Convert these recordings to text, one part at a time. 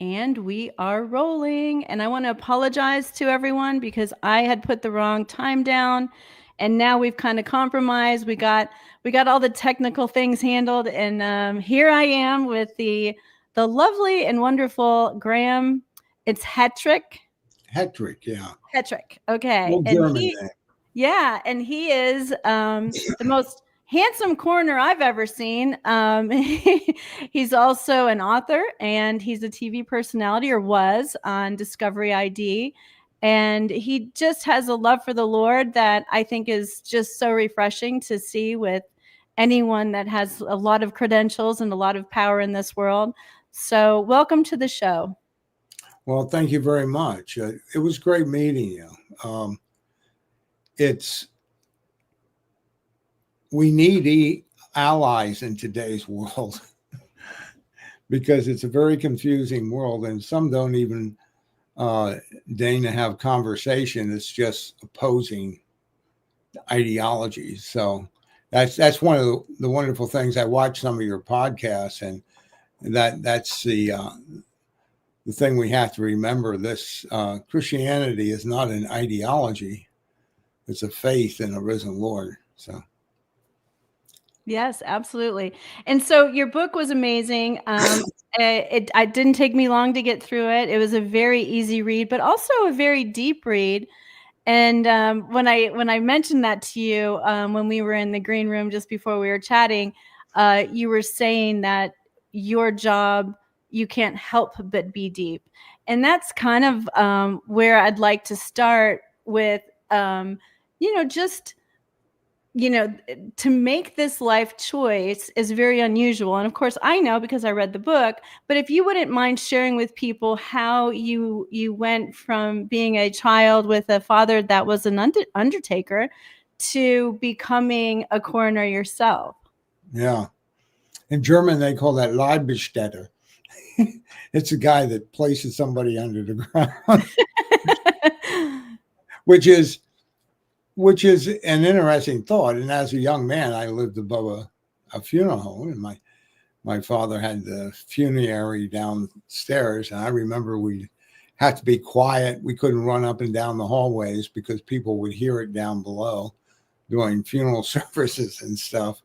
And we are rolling. And I want to apologize to everyone because I had put the wrong time down. And now we've kind of compromised. We got all the technical things handled. And here I am with the lovely and wonderful Graham. It's Hetrick. Hetrick, yeah. Hetrick. Okay. Old And German name. yeah, and he is the most handsome coroner I've ever seen. He's also an author, and he's a TV personality, or was on Discovery ID. And he just has a love for the Lord that I think is just so refreshing to see with anyone that has a lot of credentials and a lot of power in this world. So, welcome to the show. Well, thank you very much. It was great meeting you. It's we need allies in today's world because it's a very confusing world, and some don't even deign to have conversation. It's just opposing ideologies. So that's one of the wonderful things. I watch some of your podcasts, and that's the thing we have to remember. This Christianity is not an ideology; it's a faith in a risen Lord. So. Yes, absolutely. And so your book was amazing. It didn't take me long to get through it. It was a very easy read, but also a very deep read. And when I mentioned that to you when we were in the green room just before we were chatting, you were saying that your job, you can't help but be deep, and that's kind of where I'd like to start with. Just to make this life choice is very unusual. And of course, I know because I read the book, but if you wouldn't mind sharing with people how you went from being a child with a father that was an undertaker to becoming a coroner yourself. Yeah. In German, they call that Leibestatter. It's a guy that places somebody under the ground, which is an interesting thought. And as a young man, I lived above a funeral home, and my father had the funerary downstairs. And I remember we had to be quiet. We couldn't run up and down the hallways because people would hear it down below during funeral services and stuff.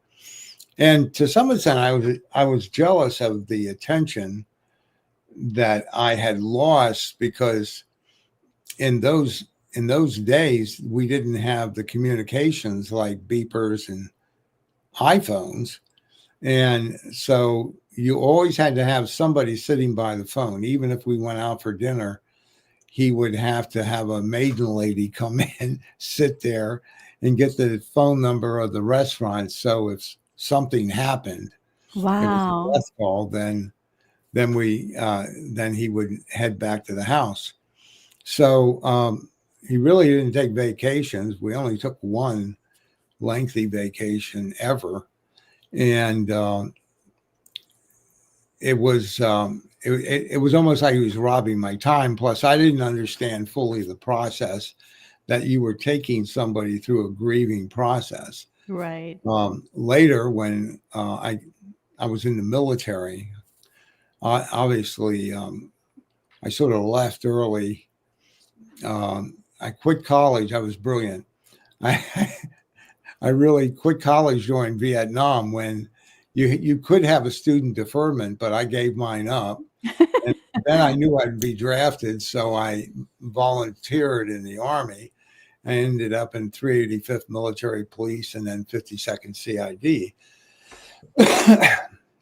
And to some extent, I was jealous of the attention that I had lost because in those days we didn't have the communications like beepers and iPhones, and so you always had to have somebody sitting by the phone. Even if we went out for dinner, he would have to have a maiden lady come in, sit there, and get the phone number of the restaurant. So if something happened, it was a Wow. death call, then he would head back to the house. So he really didn't take vacations. We only took one lengthy vacation ever, and it was it was almost like he was robbing my time. Plus, I didn't understand fully the process that you were taking somebody through a grieving process. Right. Later, when I was in the military, obviously I sort of left early. I quit college. I was brilliant. I I really quit college during Vietnam when you could have a student deferment, but I gave mine up. And then I knew I'd be drafted, so I volunteered in the Army. I ended up in 385th Military Police and then 52nd CID.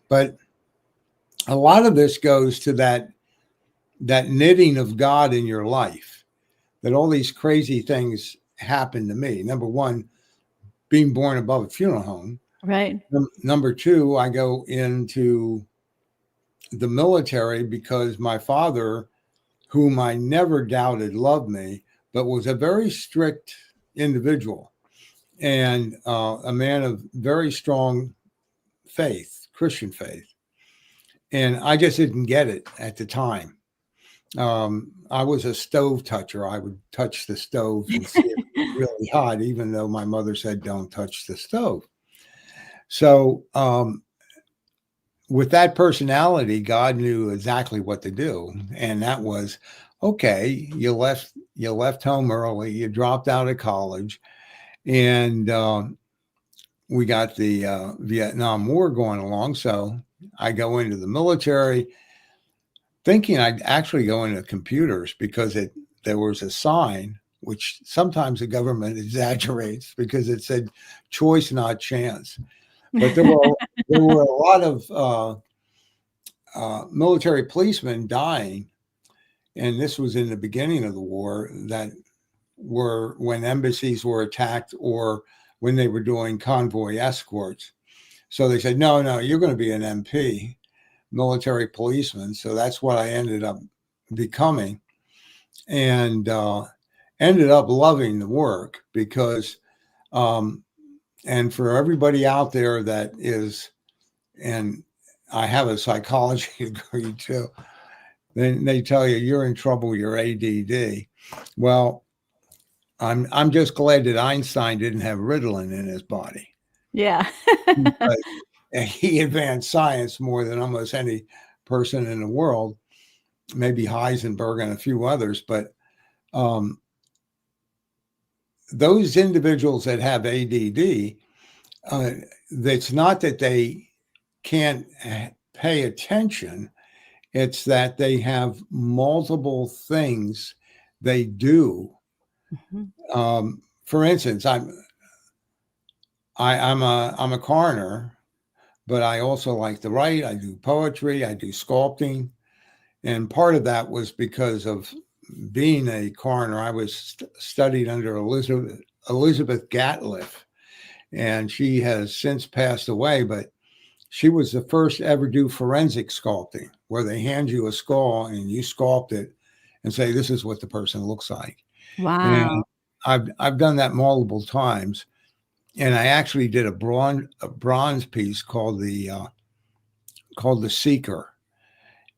But a lot of this goes to that knitting of God in your life, that all these crazy things happened to me. Number one, being born above a funeral home. Right. Number two, I go into the military because my father, whom I never doubted loved me, but was a very strict individual and a man of very strong faith, Christian faith. And I just didn't get it at the time. I was a stove toucher. I would touch the stove and see if it was really hot, even though my mother said, don't touch the stove. So with that personality, God knew exactly what to do, and that was, okay, you left home early, you dropped out of college, and we got the Vietnam War going along. So I go into the military, thinking I'd actually go into computers because there was a sign, which sometimes the government exaggerates, because it said choice, not chance. But there were a lot of military policemen dying, and this was in the beginning of the war, that were when embassies were attacked or when they were doing convoy escorts. So they said, no, no, you're going to be an MP, military policeman. So that's what I ended up becoming, and ended up loving the work because, and for everybody out there that is, and I have a psychology degree too, then they tell you you're in trouble, you're ADD. Well, I'm just glad that Einstein didn't have Ritalin in his body. Yeah. But he advanced science more than almost any person in the world, maybe Heisenberg and a few others. But um, those individuals that have ADD, it's not that they can't pay attention, it's that they have multiple things they do. For instance, I'm a coroner, but I also like to write. I do poetry. I do sculpting, and part of that was because of being a coroner. I was studied under Elizabeth Gatliff, and she has since passed away. But she was the first to ever do forensic sculpting, where they hand you a skull and you sculpt it and say, "This is what the person looks like." Wow. And I've done that multiple times. And I actually did a bronze piece called the Seeker,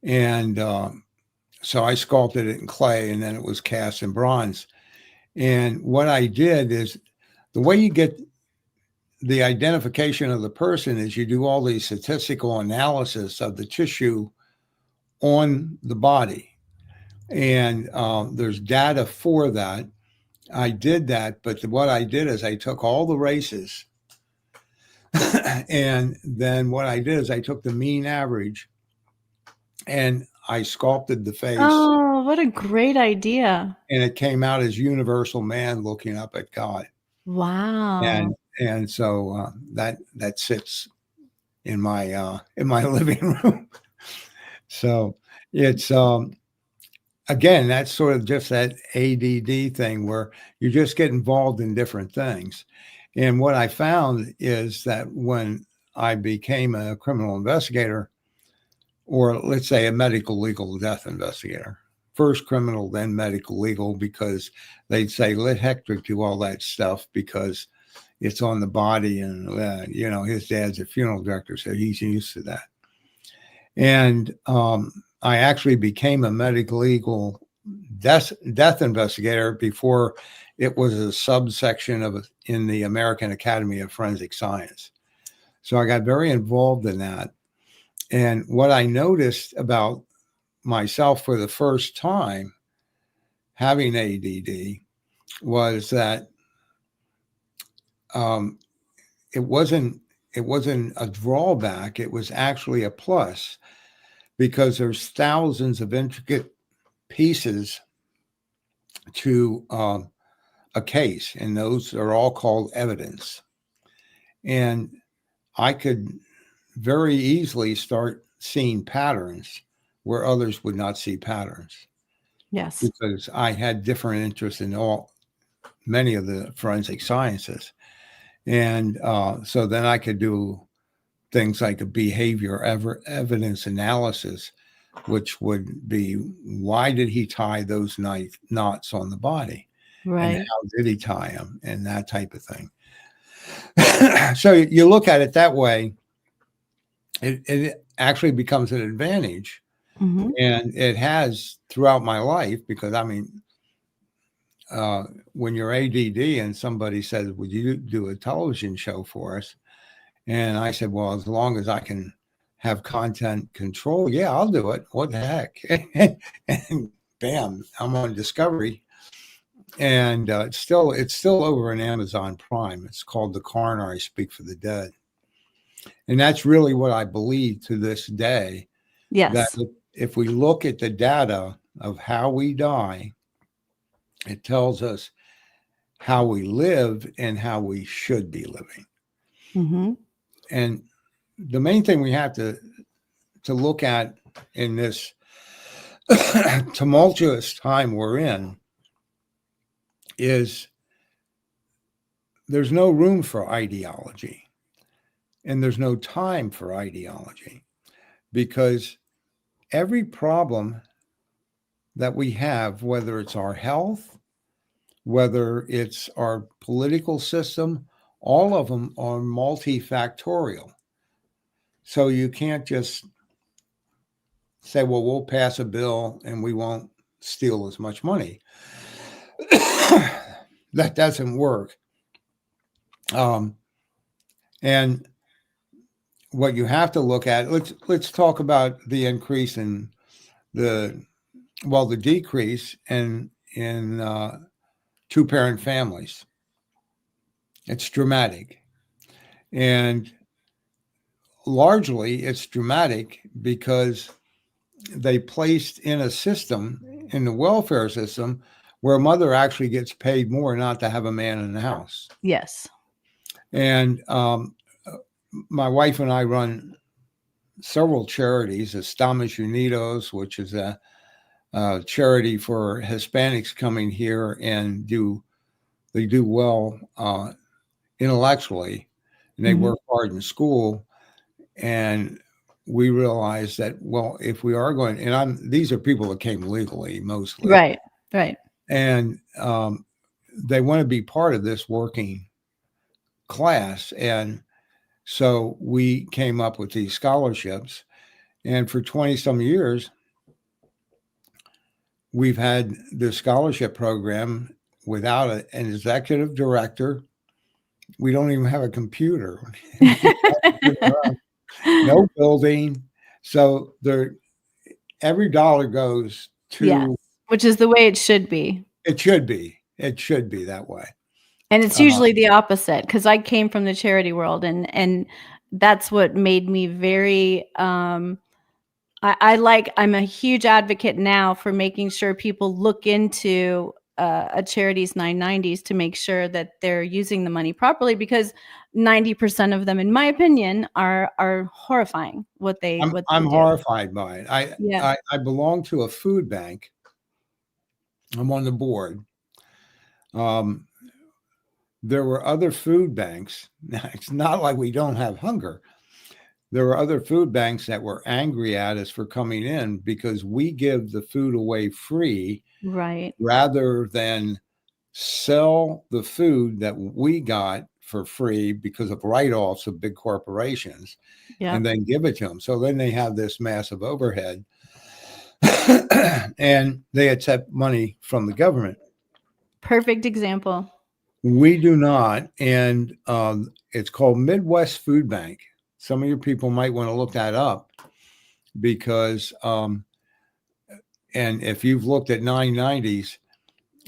and so I sculpted it in clay, and then it was cast in bronze. And what I did is, the way you get the identification of the person is you do all these statistical analysis of the tissue on the body, and there's data for that. I did that, but what I did is I took all the races. And then what I did is I took the mean average and I sculpted the face, Oh, what a great idea. and it came out as universal man looking up at God. Wow. And so that sits in my living room. So it's again, that's sort of just that ADD thing where you just get involved in different things. And what I found is that when I became a criminal investigator, or let's say a medical legal death investigator, first criminal, then medical legal, because they'd say, let Hetrick do all that stuff because it's on the body. And, his dad's a funeral director, so he's used to that. And I actually became a medical legal death investigator before it was a subsection in the American Academy of Forensic Science. So I got very involved in that. And what I noticed about myself for the first time having ADD was that it wasn't a drawback. It was actually a plus, because there's thousands of intricate pieces to a case, and those are all called evidence. And I could very easily start seeing patterns where others would not see patterns, Yes. because I had different interests in many of the forensic sciences. And so then I could do things like a behavior evidence analysis, which would be, why did he tie those knots on the body? And Right. how did he tie them? And that type of thing. So you look at it that way, it actually becomes an advantage. Mhm. And it has throughout my life, because when you're ADD and somebody says, would you do a television show for us? And I said, well, as long as I can have content control. Yeah, I'll do it. What the heck? And bam, I'm on Discovery, and it's still over in Amazon Prime. It's called The Coroner, I Speak for the Dead, and that's really what I believe to this day. That Yes. if we look at the data of how we die, it tells us how we live and how we should be living. Mm-hmm. And the main thing we have to look at in this tumultuous time we're in is there's no room for ideology and there's no time for ideology, because every problem that we have, whether it's our health, whether it's our political system, all of them are multifactorial. So you can't just say, well, we'll pass a bill and we won't steal as much money. That doesn't work. And what you have to look at, let's talk about the increase in the decrease in two-parent families. It's dramatic, and largely it's dramatic because they placed in a system, in the welfare system, where a mother actually gets paid more not to have a man in the house. Yes. And my wife and I run several charities, Estamos Unidos, which is a charity for Hispanics coming here and they do well intellectually, and they Mm-hmm. work hard in school. And we realized that, well, if we are going, and these are people that came legally mostly, Right. Right. and they want to be part of this working class. And so we came up with these scholarships, and for 20 some years, we've had the scholarship program without an executive director. We don't even have a computer. No building. So every dollar goes Yes. to, Which is the way it should be. it should be. It should be that way. And it's usually the opposite, because I came from the charity world, and that's what made me very I'm a huge advocate now for making sure people look into a charity's 990s to make sure that they're using the money properly, because 90% of them, in my opinion, are horrifying what they I'm do. horrified by it. Yeah. I belong to a food bank. I'm on the board. There were other food banks. Now, it's not like we don't have hunger. There were other food banks that were angry at us for coming in because we give the food away free, Right. rather than sell the food that we got for free because of write-offs of big corporations, Yeah. and then give it to them. So then they have this massive overhead and they accept money from the government. Perfect example. We do not. And it's called Midwest Food Bank. Some of your people might want to look that up, because and if you've looked at 990s,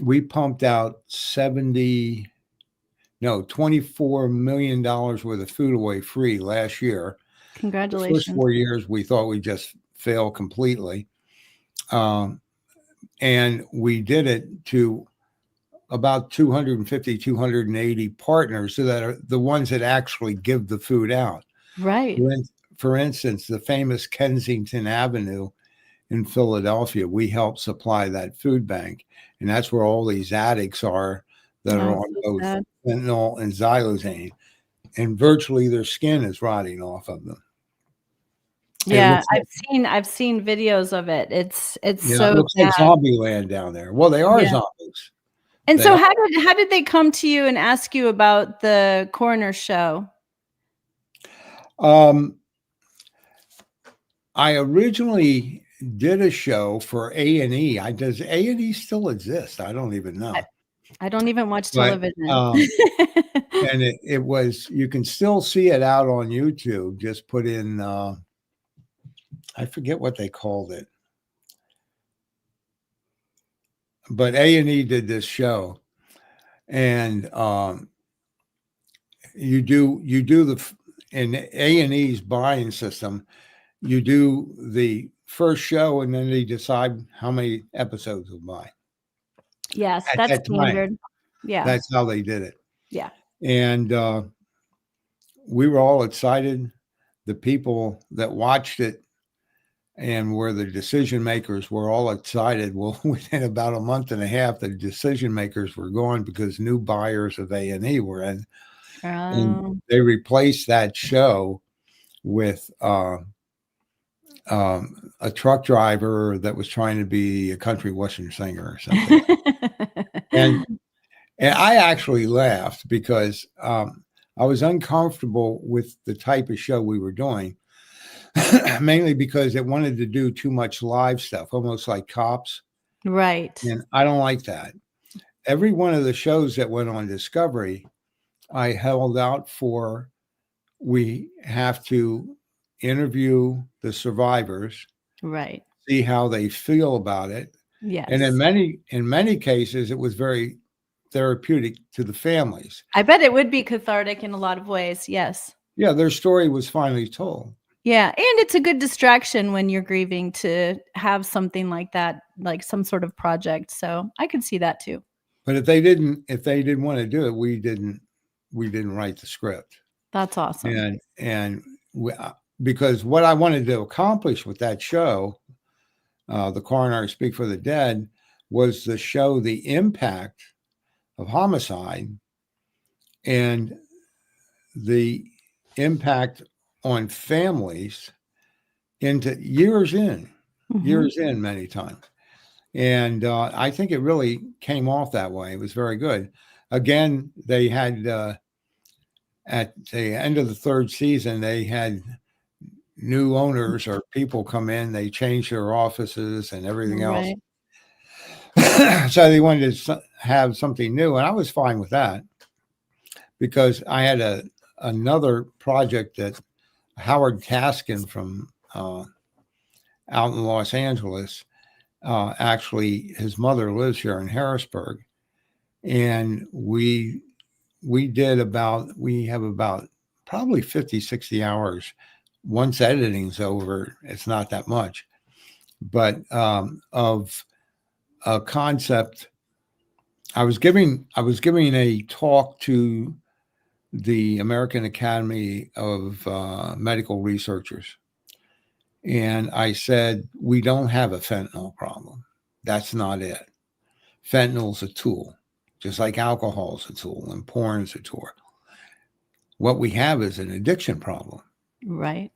we pumped out $24 million worth of food away free last year. The first Congratulations. 4 years, we thought we'd just fail completely. And we did it to about 250, 280 partners, so that are the ones that actually give the food out. Right. For instance, the famous Kensington Avenue in Philadelphia, we help supply that food bank. And that's where all these addicts are that are on both fentanyl and xylazine. And virtually their skin is rotting off of them. Yeah, I've seen videos of it. It's so it looks bad. like zombie land down there. Well, they are zombies. And so how did they come to you and ask you about the Coroner show? I originally did a show for A&E. Does A&E still exist? I don't even know. I don't even watch television. And it was, you can still see it out on YouTube. Just put in I forget what they called it, but A&E did this show, and you do in A&E's buying system, you do the first show, and then they decide how many episodes will buy. Yes, At that's that time, standard. Yeah. that's how they did it. Yeah. And we were all excited. The people that watched it and were the decision makers were all excited. Well, within about a month and a half, the decision makers were gone because new buyers of A&E were in, and Um, they replaced that show with a truck driver that was trying to be a country western singer or something. And and I actually laughed because I was uncomfortable with the type of show we were doing, mainly because it wanted to do too much live stuff, almost like Cops. right. And I don't like that. Every one of the shows that went on Discovery, I held out for. We have to interview the survivors, Right. see how they feel about it. And Yes. in many cases, it was very therapeutic to the families. I bet it would be cathartic in a lot of ways. Yes. Yeah, their story was finally told. Yeah, and it's a good distraction when you're grieving to have something like that, like some sort of project. So I could see that too. But if they didn't want to do it, we didn't write the script. That's awesome. And we, because what I wanted to accomplish with that show, the Coroner Speak for the Dead, was to show the impact of homicide and the impact on families into years in many times. And I think it really came off that way. It was very good. Again, they had at the end of the third season, they had new owners or people come in. They changed their offices and everything else. Right. So they wanted to have something new, and I was fine with that because I had another project that Howard Taskin from out in Los Angeles. Actually, his mother lives here in Harrisburg, and we have about probably 50, 60 hours. Once editing's over, it's not that much, but of a concept. I was giving a talk to the American Academy of Medical Researchers, and I said we don't have a fentanyl problem. That's not it. Fentanyl's a tool, just like alcohol's a tool and porn's a tool. What we have is an addiction problem. Right.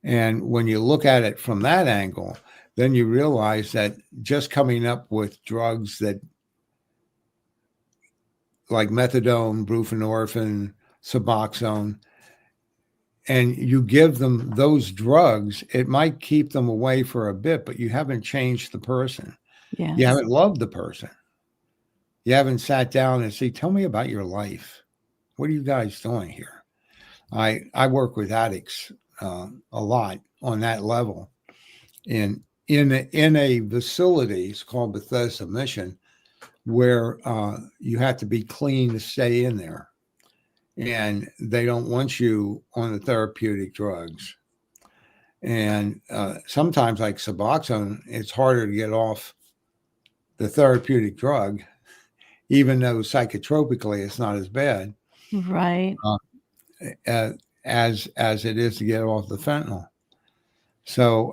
And when you look at it from that angle, then you realize that just coming up with drugs that like methadone, buprenorphine, Suboxone, and you give them those drugs, it might keep them away for a bit, but you haven't changed the person. Yes. You haven't loved the person. You haven't sat down and say, tell me about your life. What are you guys doing here? I work with addicts a lot on that level. And in a facility, it's called Bethesda Mission, where you have to be clean to stay in there. And they don't want you on the therapeutic drugs. And sometimes, like Suboxone, it's harder to get off the therapeutic drug, even though psychotropically it's not as bad. Right. As it is to get off the fentanyl. So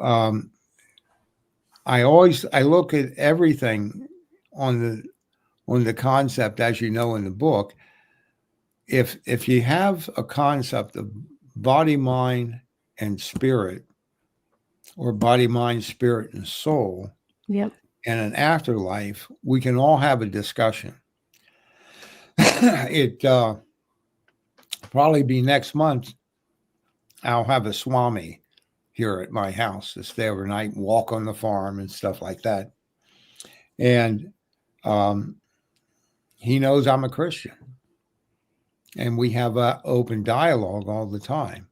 I look at everything on the concept, as you know in the book. If you have a concept of body, mind, and spirit, or body, mind, spirit, and soul, Yep. and an afterlife, we can all have a discussion. It probably be next month. I'll have a Swami here at my house to stay overnight and walk on the farm and stuff like that. And he knows I'm a Christian. And we have an open dialogue all the time.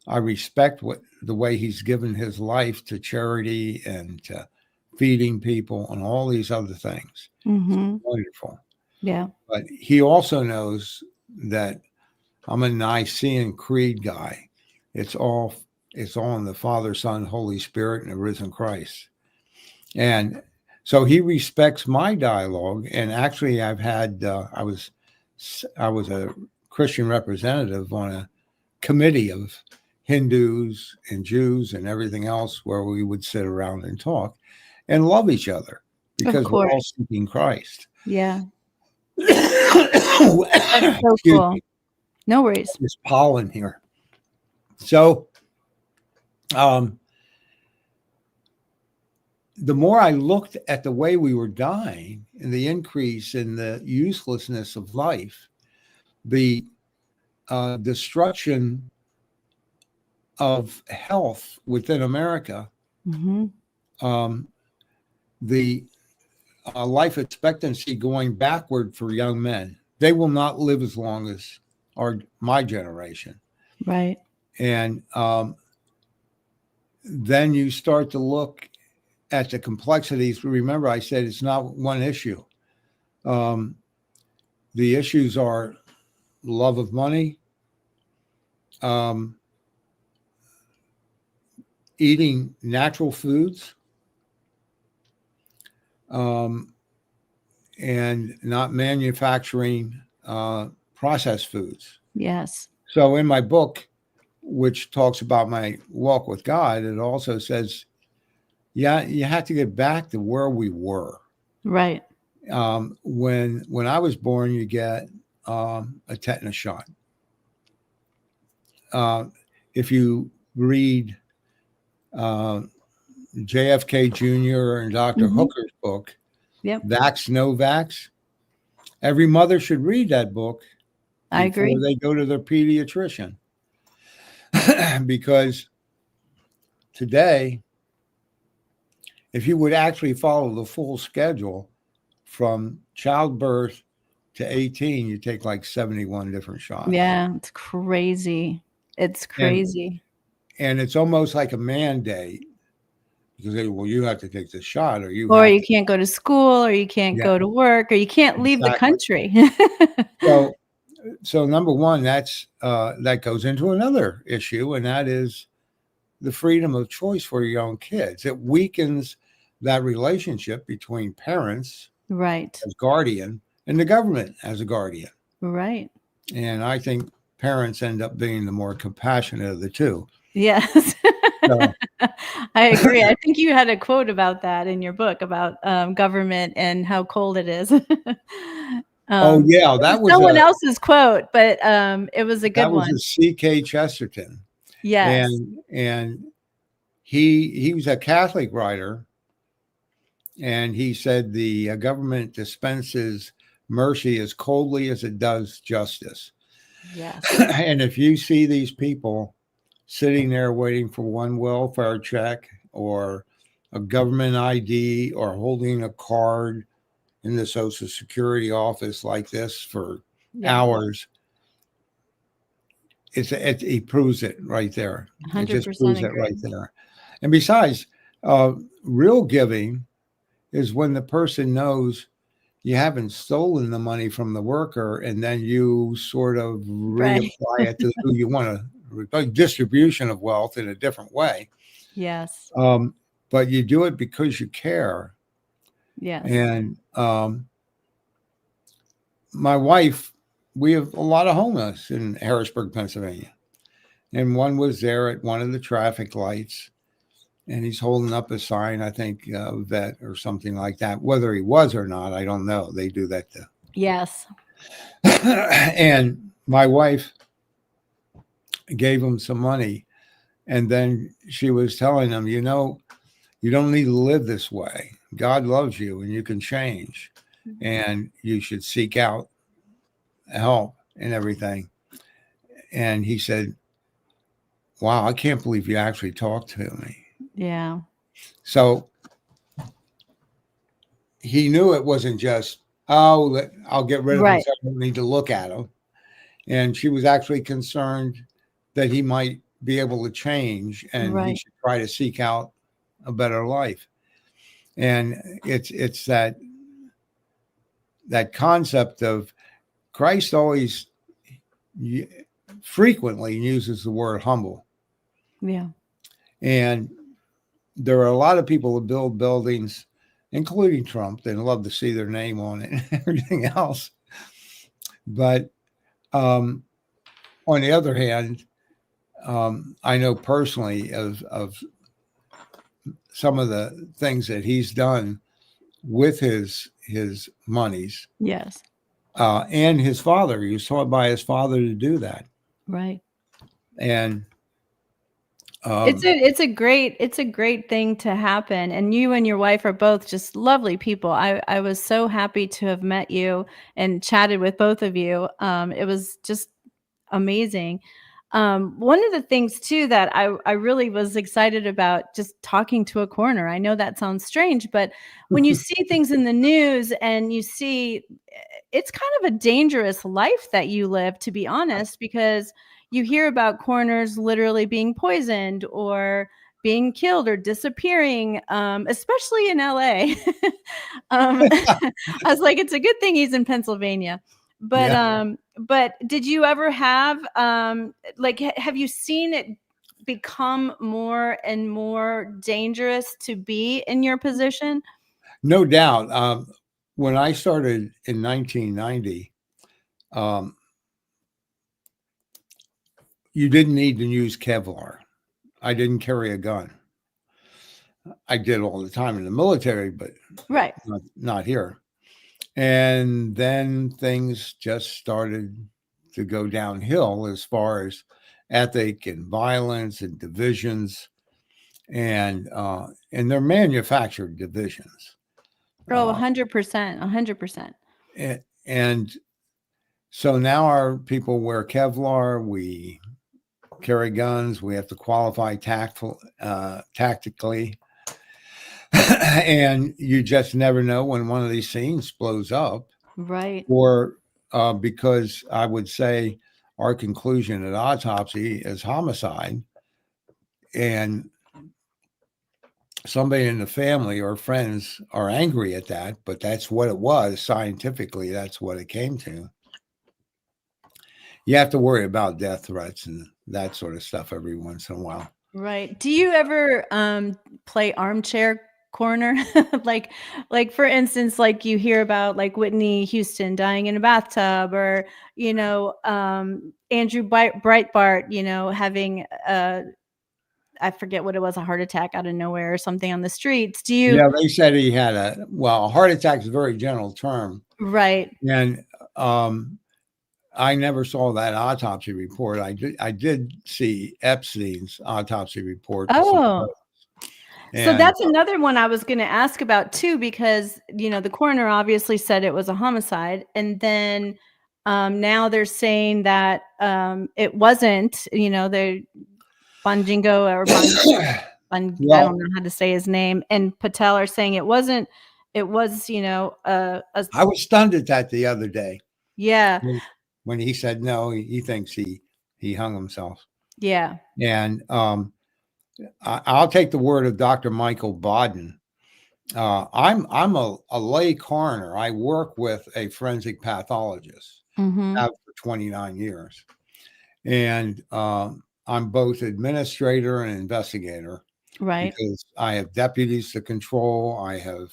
I respect the way he's given his life to charity and to feeding people and all these other things. Mm-hmm. Wonderful. Yeah. But he also knows that I'm a Nicene Creed guy. It's all in the Father, Son, Holy Spirit, and the risen Christ. And so he respects my dialogue. And actually, I've had I was a Christian representative on a committee of Hindus and Jews and everything else where we would sit around and talk and love each other Of because we're all course. seeking Christ. Yeah. That's so Excuse cool. me. No worries. There's pollen here. So, the more I looked at the way we were dying and the increase in the uselessness of life, the destruction of health within America, Mm-hmm. The life expectancy going backward for young men. They will not live as long as my generation. Right. And then you start to look at the complexities. Remember, I said it's not one issue. The issues are love of money, eating natural foods, and not manufacturing processed foods. Yes. So in my book, which talks about my walk with God, it also says, yeah, you have to get back to where we were. Right. When I was born, you get a tetanus shot. If you read JFK Jr. and Dr. Mm-hmm. Hooker's book, Yep. Vax, No Vax, every mother should read that book I agree. before they go to their pediatrician. Because today, if you would actually follow the full schedule from childbirth to 18, you take like 71 different shots. Yeah, it's crazy. It's crazy. And it's almost like a mandate because they, well, you have to take the shot or you can't go to school or you can't go to work or you can't leave the country. So number one, that goes into another issue, and that is the freedom of choice for your own kids. It weakens that relationship between parents, right, as guardian, and the government as a guardian. Right. And I think parents end up being the more compassionate of the two. Yes. So. I agree. I think you had a quote about that in your book about government and how cold it is. Oh yeah, that was someone else's quote, but it was a good one. That was a C.K. Chesterton. Yes. And he was a Catholic writer, and he said the government dispenses mercy as coldly as it does justice. Yes. And if you see these people sitting there waiting for one welfare check or a government ID or holding a card in the Social Security office like this for hours, it proves it right there. 100% it just proves it right there. And besides, real giving is when the person knows you haven't stolen the money from the worker and then you sort of reapply it to who you want to, distribution of wealth in a different way. Yes. But you do it because you care. Yes. And my wife, we have a lot of homeless in Harrisburg, Pennsylvania. And one was there at one of the traffic lights. And he's holding up a sign, I think, vet or something like that. Whether he was or not, I don't know. They do that too. Yes. And my wife gave him some money. And then she was telling him, you know, you don't need to live this way. God loves you and you can change. And you should seek out help and everything. And he said, wow, I can't believe you actually talked to me. Yeah. So he knew it wasn't just, oh, I'll get rid of him. So I don't need to look at him. And she was actually concerned that he might be able to change, and he Right. should try to seek out a better life. And it's that concept of Christ always frequently uses the word humble. Yeah. And there are a lot of people who build buildings, including Trump, that love to see their name on it and everything else. But on the other hand, I know personally of some of the things that he's done with his monies, Yes. and his father. He was taught by his father to do that, Right. and It's a great thing to happen, and you and your wife are both just lovely people. I was so happy to have met you and chatted with both of you. It was just amazing. One of the things too that I really was excited about just talking to a coroner. I know that sounds strange, but when you see things in the news and you see it's kind of a dangerous life that you live, to be honest, because you hear about coroners literally being poisoned or being killed or disappearing, especially in LA. I was like, it's a good thing he's in Pennsylvania. But yeah. but did you ever have like have you seen it become more and more dangerous to be in your position? No doubt. When I started in 1990, um, you didn't need to use Kevlar. I didn't carry a gun. I did all the time in the military, but Right. not here. And then things just started to go downhill as far as ethic and violence and divisions, and they're manufactured divisions. Oh, Uh, 100%, 100%. and so now our people wear Kevlar. We carry guns. We have to qualify tactically. And you just never know when one of these scenes blows up, Right. or because I would say our conclusion at autopsy is homicide, and somebody in the family or friends are angry at that, but that's what it was scientifically. That's what it came to. You have to worry about death threats and that sort of stuff every once in a while. Right. Do you ever play armchair coroner? like for instance, like you hear about like Whitney Houston dying in a bathtub, or Andrew Breitbart, having I forget what it was, a heart attack out of nowhere or something on the streets. Do you? Yeah, they said he had a heart attack is a very general term. Right. And I never saw that autopsy report. I did see Epstein's autopsy report. Oh, so And that's another one I was going to ask about too, because the coroner obviously said it was a homicide, and then now they're saying that it wasn't. They're Bonjingo or I don't well, know how to say his name, and Patel are saying it wasn't. It was I was stunned at that the other day yeah, when he said no, he thinks he hung himself. yeah. And I'll take the word of Dr. Michael Bodden. I'm a lay coroner. I work with a forensic pathologist. Mm-hmm. Have for 29 years, and I'm both administrator and investigator Right. because I have deputies to control. I have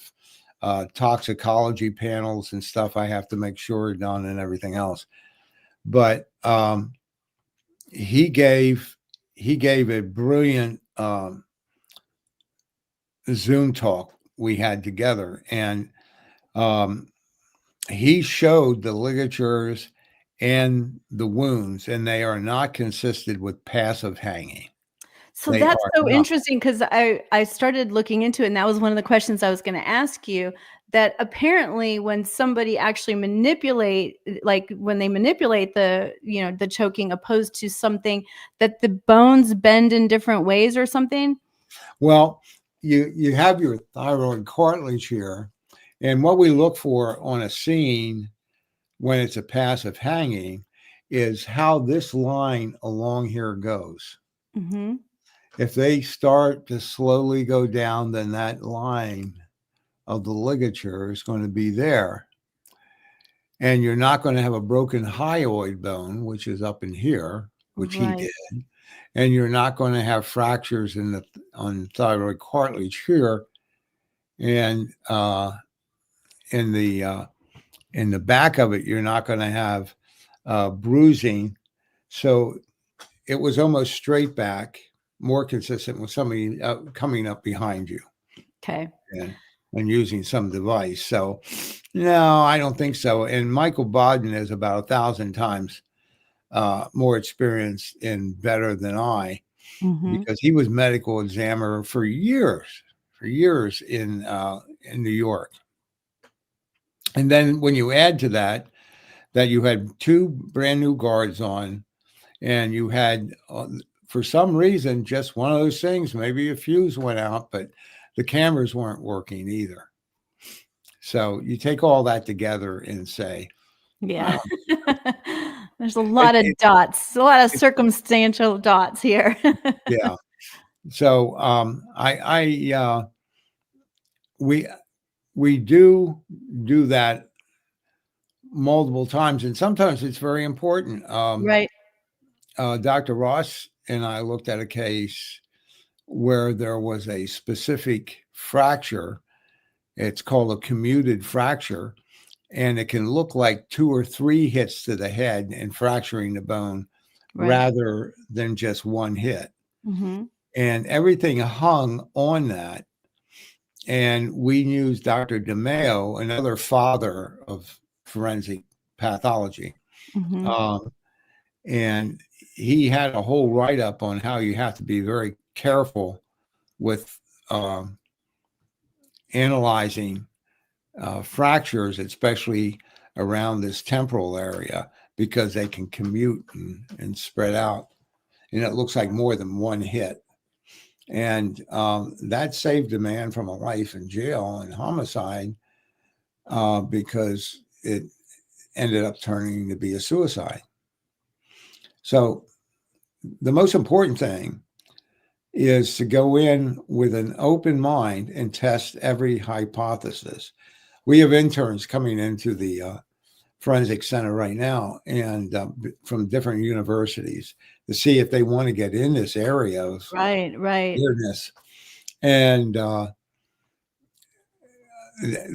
toxicology panels and stuff I have to make sure are done and everything else. But he gave a brilliant Zoom talk we had together, and um, he showed the ligatures and the wounds, and they are not consistent with passive hanging. So They that's are so not. interesting, because I started looking into it, and that was one of the questions I was going to ask you. That apparently, when somebody actually when they manipulate the choking, opposed to something, that the bones bend in different ways or something. Well, you have your thyroid cartilage here, and what we look for on a scene when it's a passive hanging is how this line along here goes. Mhm. If they start to slowly go down, then that line of the ligature is going to be there. And you're not going to have a broken hyoid bone, which is up in here, which he Right. did. And you're not going to have fractures in the on thyroid cartilage here. And in the back of it, you're not going to have bruising. So it was almost straight back, more consistent with somebody coming up behind you Okay. and, and using some device. So, no, I don't think so. And Michael Bodden is about 1,000 times more experienced and better than I, Mhm. because he was medical examiner for years in New York. And then when you add to that you had two brand new guards on, and you had, for some reason, just one of those things, maybe a fuse went out, but the cameras weren't working either. So you take all that together and say, Yeah. oh, There's a it, lot of it, dots, a lot of it, circumstantial dots here. yeah. So we we do that multiple times, and sometimes it's very important. Right. Dr. Ross and I looked at a case where there was a specific fracture. It's called a commuted fracture, and it can look like 2 or 3 hits to the head and fracturing the bone Right. rather than just one hit. Mhm. And everything hung on that. And we used Dr. DeMeo, another father of forensic pathology. Mhm. Um, and he had a whole write up on how you have to be very careful with analyzing fractures, especially around this temporal area, because they can commute and spread out. And it looks like more than one hit. And that saved a man from a life in jail and homicide, because it ended up turning to be a suicide. So the most important thing is to go in with an open mind and test every hypothesis. We have interns coming into the forensic center right now, and from different universities, to see if they want to get in this area of Right, right. weirdness. And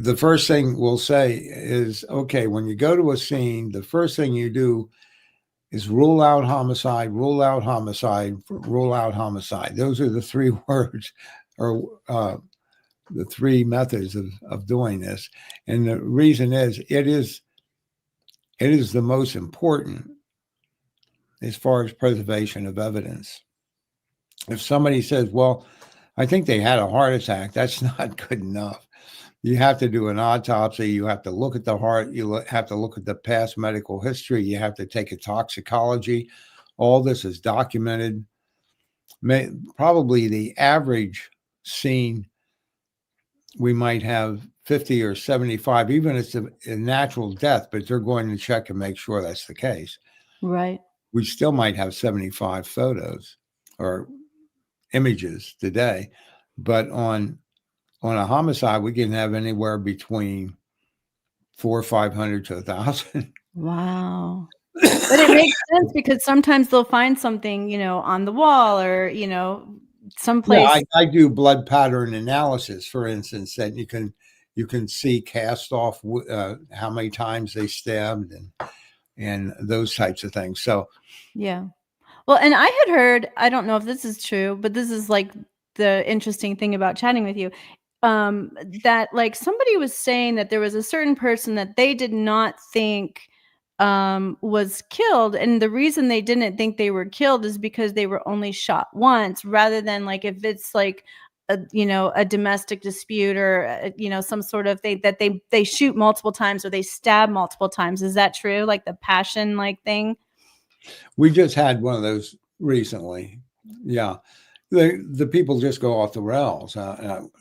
the first thing we'll say is, okay, when you go to a scene, the first thing you do is rule out homicide, rule out homicide, rule out homicide. Those are the 3 words, or the 3 methods of doing this. And the reason is, it is the most important as far as preservation of evidence. If somebody says, well, I think they had a heart attack, that's not good enough. You have to do an autopsy. You have to look at the heart. You have to look at the past medical history. You have to take a toxicology. All this is documented. Probably the average scene, we might have 50 or 75, even if it's a natural death, but they're going to check and make sure that's the case. Right. We still might have 75 photos or images today, but on a homicide, we can have anywhere between 400 or 500 to 1,000. Wow. But it makes sense because sometimes they'll find something, on the wall or, Yeah, someplace. I do blood pattern analysis, for instance, that you can see cast off how many times they stabbed and those types of things. So Yeah. Well, and I had heard, I don't know if this is true, but this is like the interesting thing about chatting with you. That like somebody was saying that there was a certain person that they did not think was killed, and the reason they didn't think they were killed is because they were only shot once, rather than like if it's like a domestic dispute or some sort of thing that they shoot multiple times or they stab multiple times. Is that true? Like the passion like thing? we just had one of those recently. Yeah, the people just go off the rails.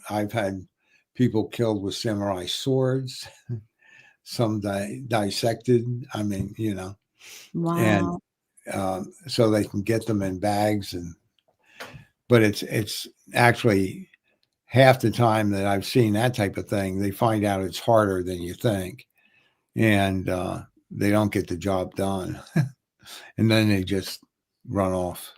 I've had people killed with samurai swords, some dissected. I mean, and Wow. so they can get them in bags and but it's actually half the time that I've seen that type of thing, they find out it's harder than you think, and they don't get the job done, and then they just run off.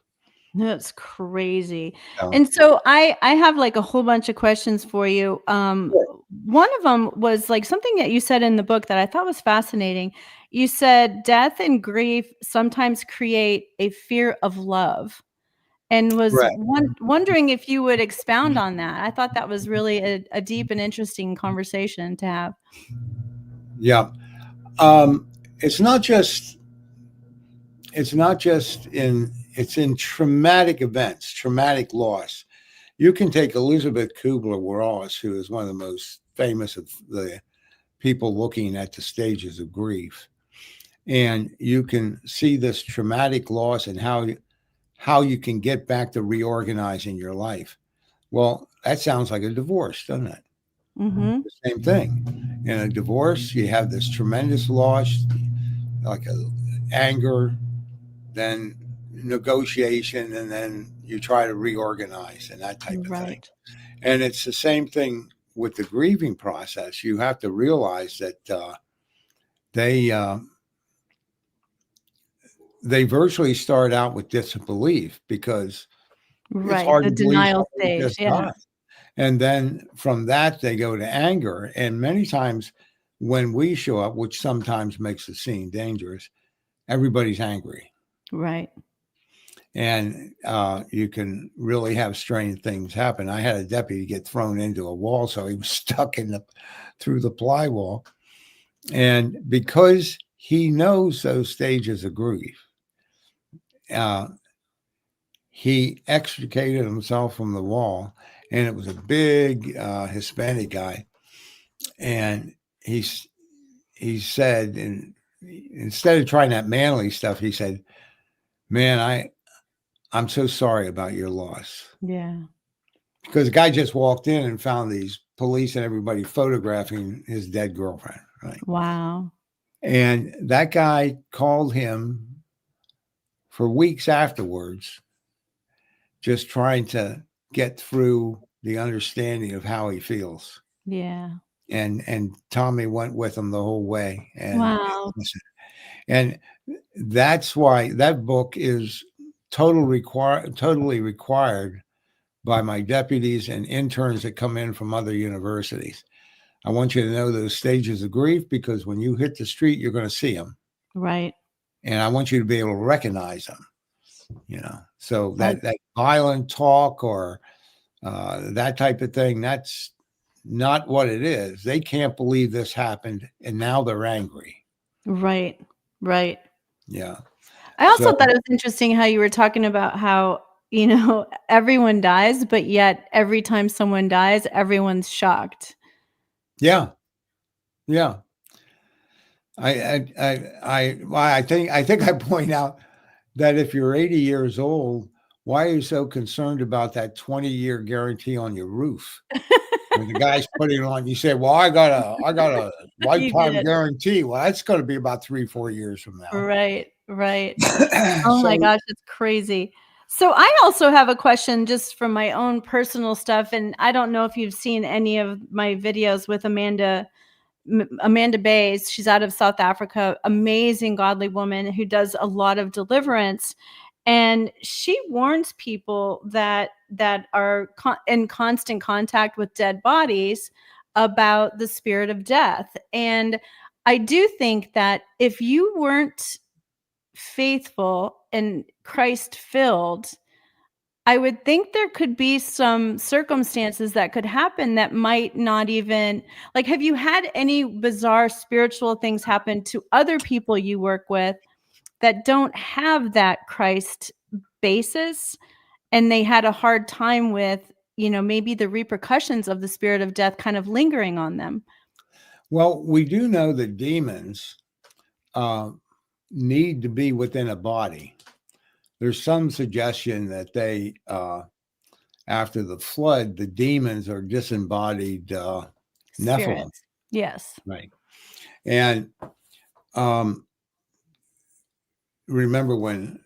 That's crazy. So, And so I have like a whole bunch of questions for you. One of them was like something that you said in the book that I thought was fascinating. You said death and grief sometimes create a fear of love, and was right. wondering if you would expound on that. I thought that was really a deep and interesting conversation to have. Yeah. Um, it's not just it's in traumatic events, traumatic loss. You can take Elizabeth Kubler-Ross, who is one of the most famous of the people looking at the stages of grief, and you can see this traumatic loss and how you can get back to reorganizing your life. Well, that sounds like a divorce, doesn't it? Mhm. The same thing. In a divorce, you have this tremendous loss, like anger, then negotiation, and then you try to reorganize and that type of thing. Right. And it's the same thing with the grieving process. You have to realize that they they virtually start out with disbelief because it's Right. hard The to believe denial somebody stage. just Yeah. died. And then from that, they go to anger. And many times when we show up, which sometimes makes the scene dangerous, everybody's angry. Right. And you can really have strange things happen. I had a deputy get thrown into a wall, so he was stuck in the through the plywall. And because he knows those stages of grief, uh, he extricated himself from the wall, and it was a big Hispanic guy, and he said, and instead of trying that manly stuff, he said, "Man, I'm so sorry about your loss." Yeah. Because the guy just walked in and found these police and everybody photographing his dead girlfriend, right? Wow. And that guy called him for weeks afterwards, just trying to get through the understanding of how he feels. Yeah. And Tommy went with him the whole way. And Wow. listen, and that's why that book is totally required by my deputies and interns that come in from other universities. I want you to know those stages of grief because when you hit the street, you're going to see them. Right. And I want you to be able to recognize them, you know. So That that violent talk or that type of thing, that's not what it is. They can't believe this happened and now they're angry. right. Right. Yeah. I So, also thought it was interesting how you were talking about how, everyone dies, but yet every time someone dies, everyone's shocked. yeah. Yeah. I think I point out that if you're 80 years old, why are you so concerned about that 20-year guarantee on your roof? When the guy's putting it on, you say, "Well, I got a You lifetime did. guarantee." Well, that's going to be about 3-4 years from now. Right, right. Oh my So, gosh, it's crazy. So I also have a question just from my own personal stuff, and I don't know if you've seen any of my videos with Amanda Bays. She's out of South Africa, amazing godly woman who does a lot of deliverance, and she warns people that are in constant contact with dead bodies about the spirit of death. And I do think that if you weren't faithful and Christ filled, I would think there could be some circumstances that could happen that might not even, like, have you had any bizarre spiritual things happen to other people you work with that don't have that Christ basis, and they had a hard time with, maybe the repercussions of the spirit of death kind of lingering on them? well, we do know that demons uh, need to be within a body. There's some suggestion that after the flood, the demons are disembodied Nephilim, Spirits. Yes. right? And um, remember when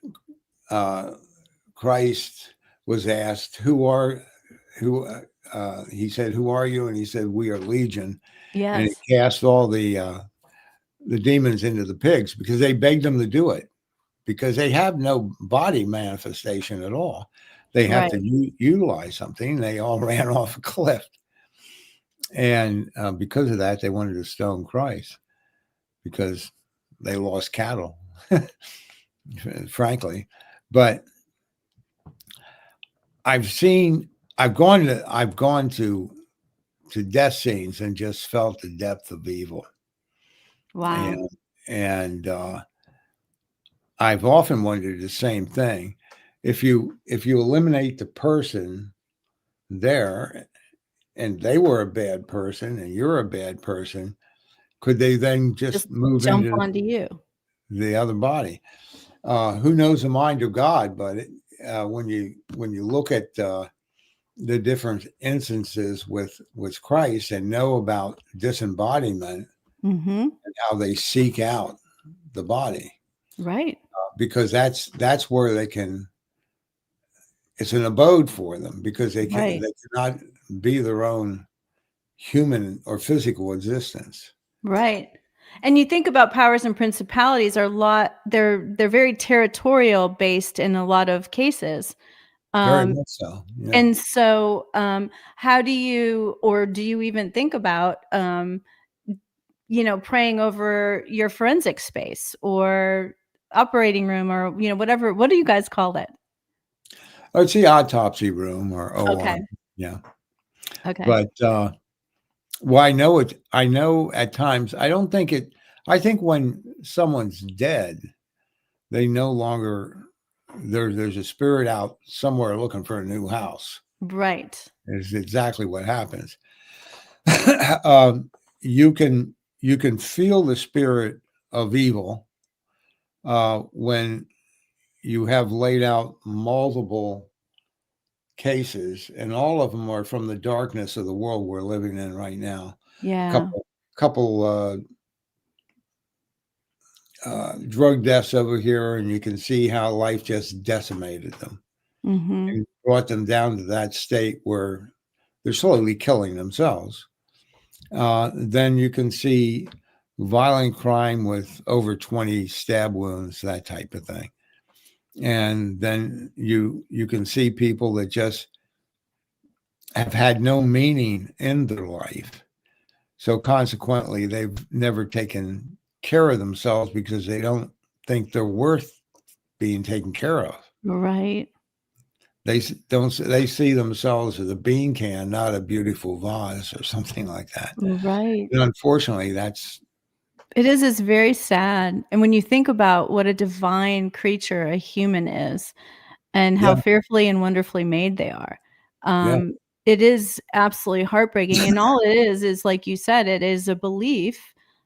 uh, Christ was asked, who?" He said, "Who are you?" And he said, "We are Legion." And he Yes. cast all the demons into the pigs because they begged him to do it because they have no body manifestation at all. They have to Right. utilize something. They all ran off a cliff, and because of that, they wanted to stone Christ because they lost cattle, frankly. But I've seen, I've gone to death scenes and just felt the depth of evil, Wow. and I've often wondered the same thing. If you eliminate the person there, and they were a bad person, and you're a bad person, could they then Just just move jump into onto you. the other body? Who knows the mind of God? But when you look at the different instances with Christ and know about disembodiment Mhm. and how they seek out the body, Right. because that's where they can. It's an abode for them because Right. they cannot be their own human or physical existence. Right. And you think about powers and principalities are a lot they're very territorial based in a lot of cases. Very Um, much so. Yeah. and so, how do you or do you even think about, praying over your forensic space or operating room or, whatever what do you guys call it? Oh, it's the autopsy room or OR. Okay. Yeah. Okay. But well, I know it. I know at times. I don't think it. I think when someone's dead, they no longer. There's a spirit out somewhere looking for a new house. Right. Is exactly what happens. um, you can feel the spirit of evil when you have laid out multiple cases, and all of them are from the darkness of the world we're living in right now. Yeah. Couple drug deaths over here, and you can see how life just decimated them Mhm. and brought them down to that state where they're slowly killing themselves. Then you can see violent crime with over 20 stab wounds, that type of thing. And then you can see people that just have had no meaning in their life. So consequently, they've never taken care of themselves because they don't think they're worth being taken care of. Right. Don't. They see themselves as a bean can, not a beautiful vase or something like that. Right. And unfortunately, that's It is, it's very sad, and when you think about what a divine creature a human is, and how yeah, fearfully and wonderfully made they are, yeah, it is absolutely heartbreaking, and all it is like you said, it is a belief.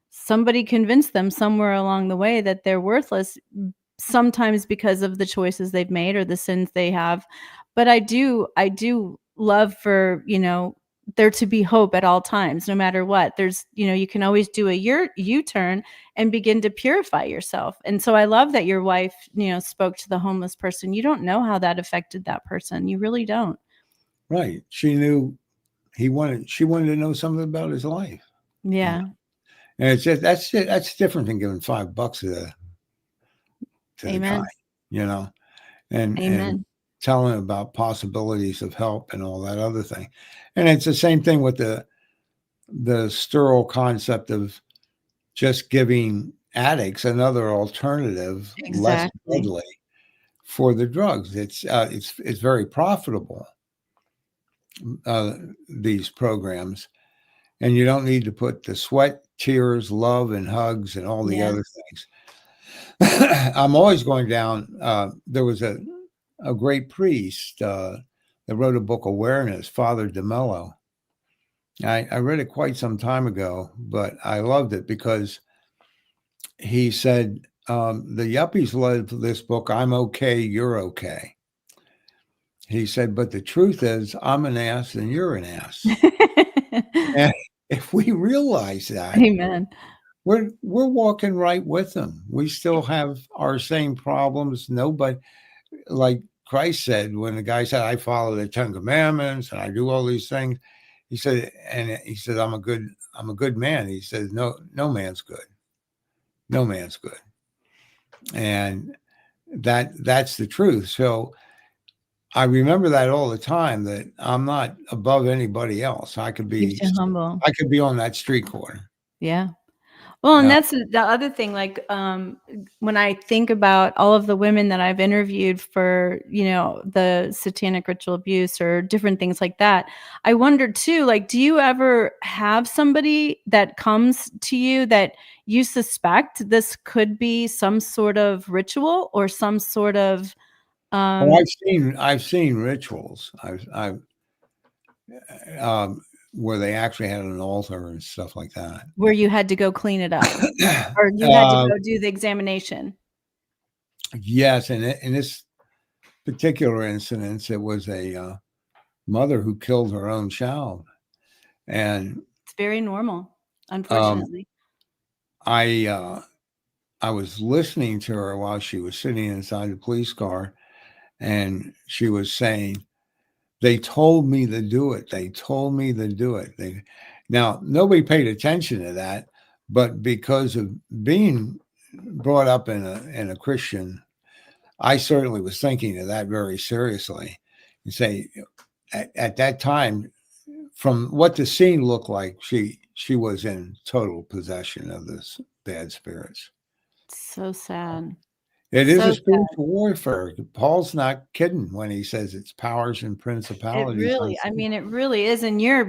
Somebody convinced them somewhere along the way that they're worthless, sometimes because of the choices they've made or the sins they have. But I do love for, there to be hope at all times, no matter what. You can always do a U-turn and begin to purify yourself. And so I love that your wife, spoke to the homeless person. You don't know how that affected that person. You really don't. right. She knew she wanted to know something about his life. You know, Yeah. and it's just that's different than giving $5 to the guy. Amen. You know, and Amen. telling him about possibilities of help and all that other thing. And it's the same thing with the sterile concept of just giving addicts another alternative, less Exactly. deadly for the drugs. It's very profitable, uh, these programs, and you don't need to put the sweat, tears, love, and hugs and all the Yeah. other things. I'm always going down. There was a great priest that wrote a book, Awareness, Father DeMello. I read it quite some time ago, but I loved it because he said, the yuppies led this book, I'm okay, you're okay. He said, but the truth is, I'm an ass and you're an ass. And if we realize that, Amen. we're walking right with them. We still have our same problems. Nobody, like Christ said when the guy said, "I follow the 10 Commandments and I do all these things," he said, "I'm a good man." He said, "No man's good. No man's good." And that's the truth. So I remember that all the time, that I'm not above anybody else. Keeps you humble. I could be on that street corner. Yeah. Well, and Yeah. that's the other thing, like, when I think about all of the women that I've interviewed for, the satanic ritual abuse or different things like that, I wonder too, like, do you ever have somebody that comes to you that you suspect this could be some sort of ritual or some sort of, Well, um I've seen rituals. I've where they actually had an altar and stuff like that. where you had to go clean it up or you had to uh, go do the examination? yes, and in this particular incident, it was a mother who killed her own child, and It's very normal, um, unfortunately. I I was listening to her while she was sitting inside the police car, and she was saying, "They told me to do it. They told me to do it." Now, nobody paid attention to that, but because of being brought up in a Christian, I certainly was thinking of that very seriously. You say, at that time, from what the scene looked like, she was in total possession of this bad spirits. So sad. It is So a sad. spiritual warfare. Paul's not kidding when he says it's powers and It principalities really, I unseen. mean, it really is, and you're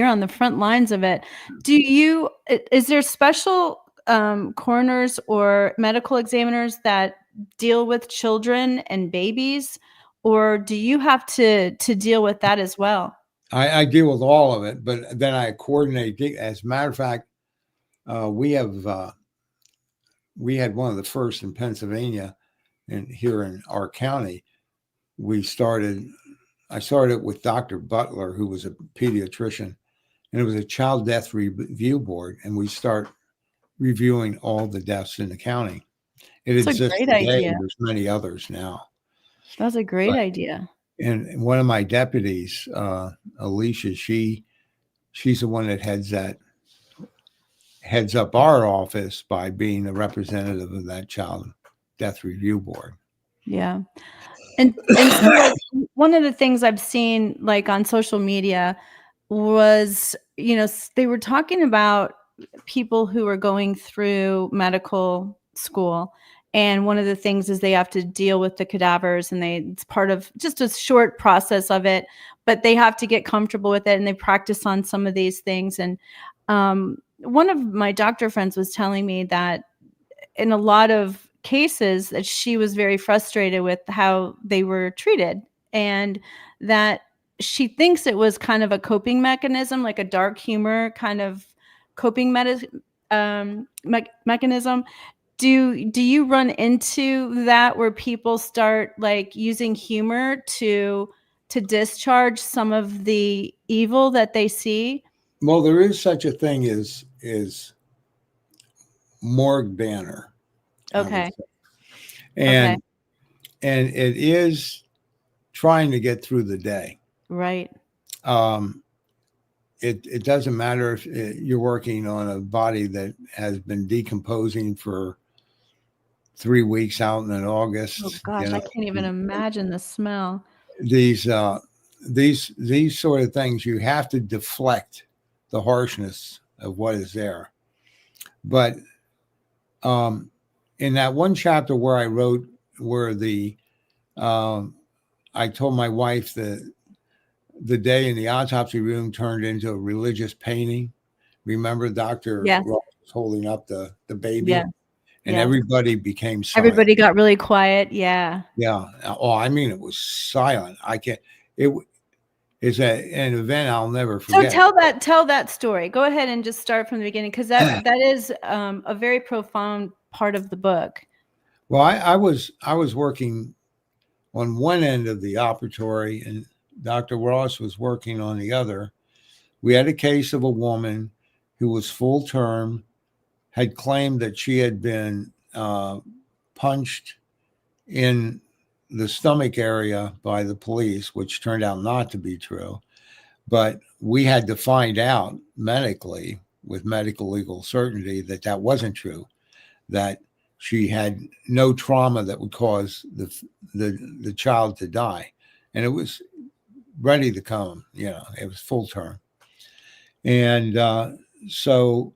on the front lines of it. Do you is there special, coroners or medical examiners that deal with children and babies, or do you have to deal with that as well? I deal with all of it, but then I coordinate. As a matter of fact, we have we had one of the first in Pennsylvania, and here in our county, we started. I started with Dr. Butler, who was a pediatrician, and it was a child death review board, and we start reviewing all the deaths in the county. It It's a exists great today. idea. There's many others now, That's a great but idea. and one of my deputies, Alicia, she's the one that heads up our office by being a representative of that child death review board. Yeah. And so, like, one of the things I've seen, like, on social media was, they were talking about people who are going through medical school, and one of the things is they have to deal with the cadavers, and it's part of just a short process of it, but they have to get comfortable with it, and they practice on some of these things, and, one of my doctor friends was telling me that in a lot of cases that she was very frustrated with how they were treated, and that she thinks it was kind of a coping mechanism, like a dark humor kind of coping mechanism. Do you run into that where people start like using humor to discharge some of the evil that they see? Well, there is such a thing as morgue banner, I would Okay. say, Okay. and it is trying to get through the day. Right. Um, it doesn't matter if you're working on a body that has been decomposing for 3 weeks out in Oh August. gosh, I can't even imagine the smell. These these sort of things, you have to deflect the harshness of what is there. But um, in that one chapter where I wrote where um, I told my wife that the day in the autopsy room turned into a religious painting. Remember, Dr. Yes. Ross was holding up the Yeah. baby, and Yes. everybody became silent. Everybody got really quiet. Yeah. Yeah. Oh, I mean, it was silent. I can't. It is an event I'll never So forget. tell that story. Go ahead and just start from the beginning, because that is, a very profound part of the book. Well, I was working on one end of the operatory, and Dr. Ross was working on the other. We had a case of a woman who was full term, had claimed that she had been punched in the stomach area by the police, which turned out not to be true. But we had to find out medically, with medical legal certainty, that that wasn't true, that she had no trauma that would cause the child to die. And it was ready to come, it was full term. And so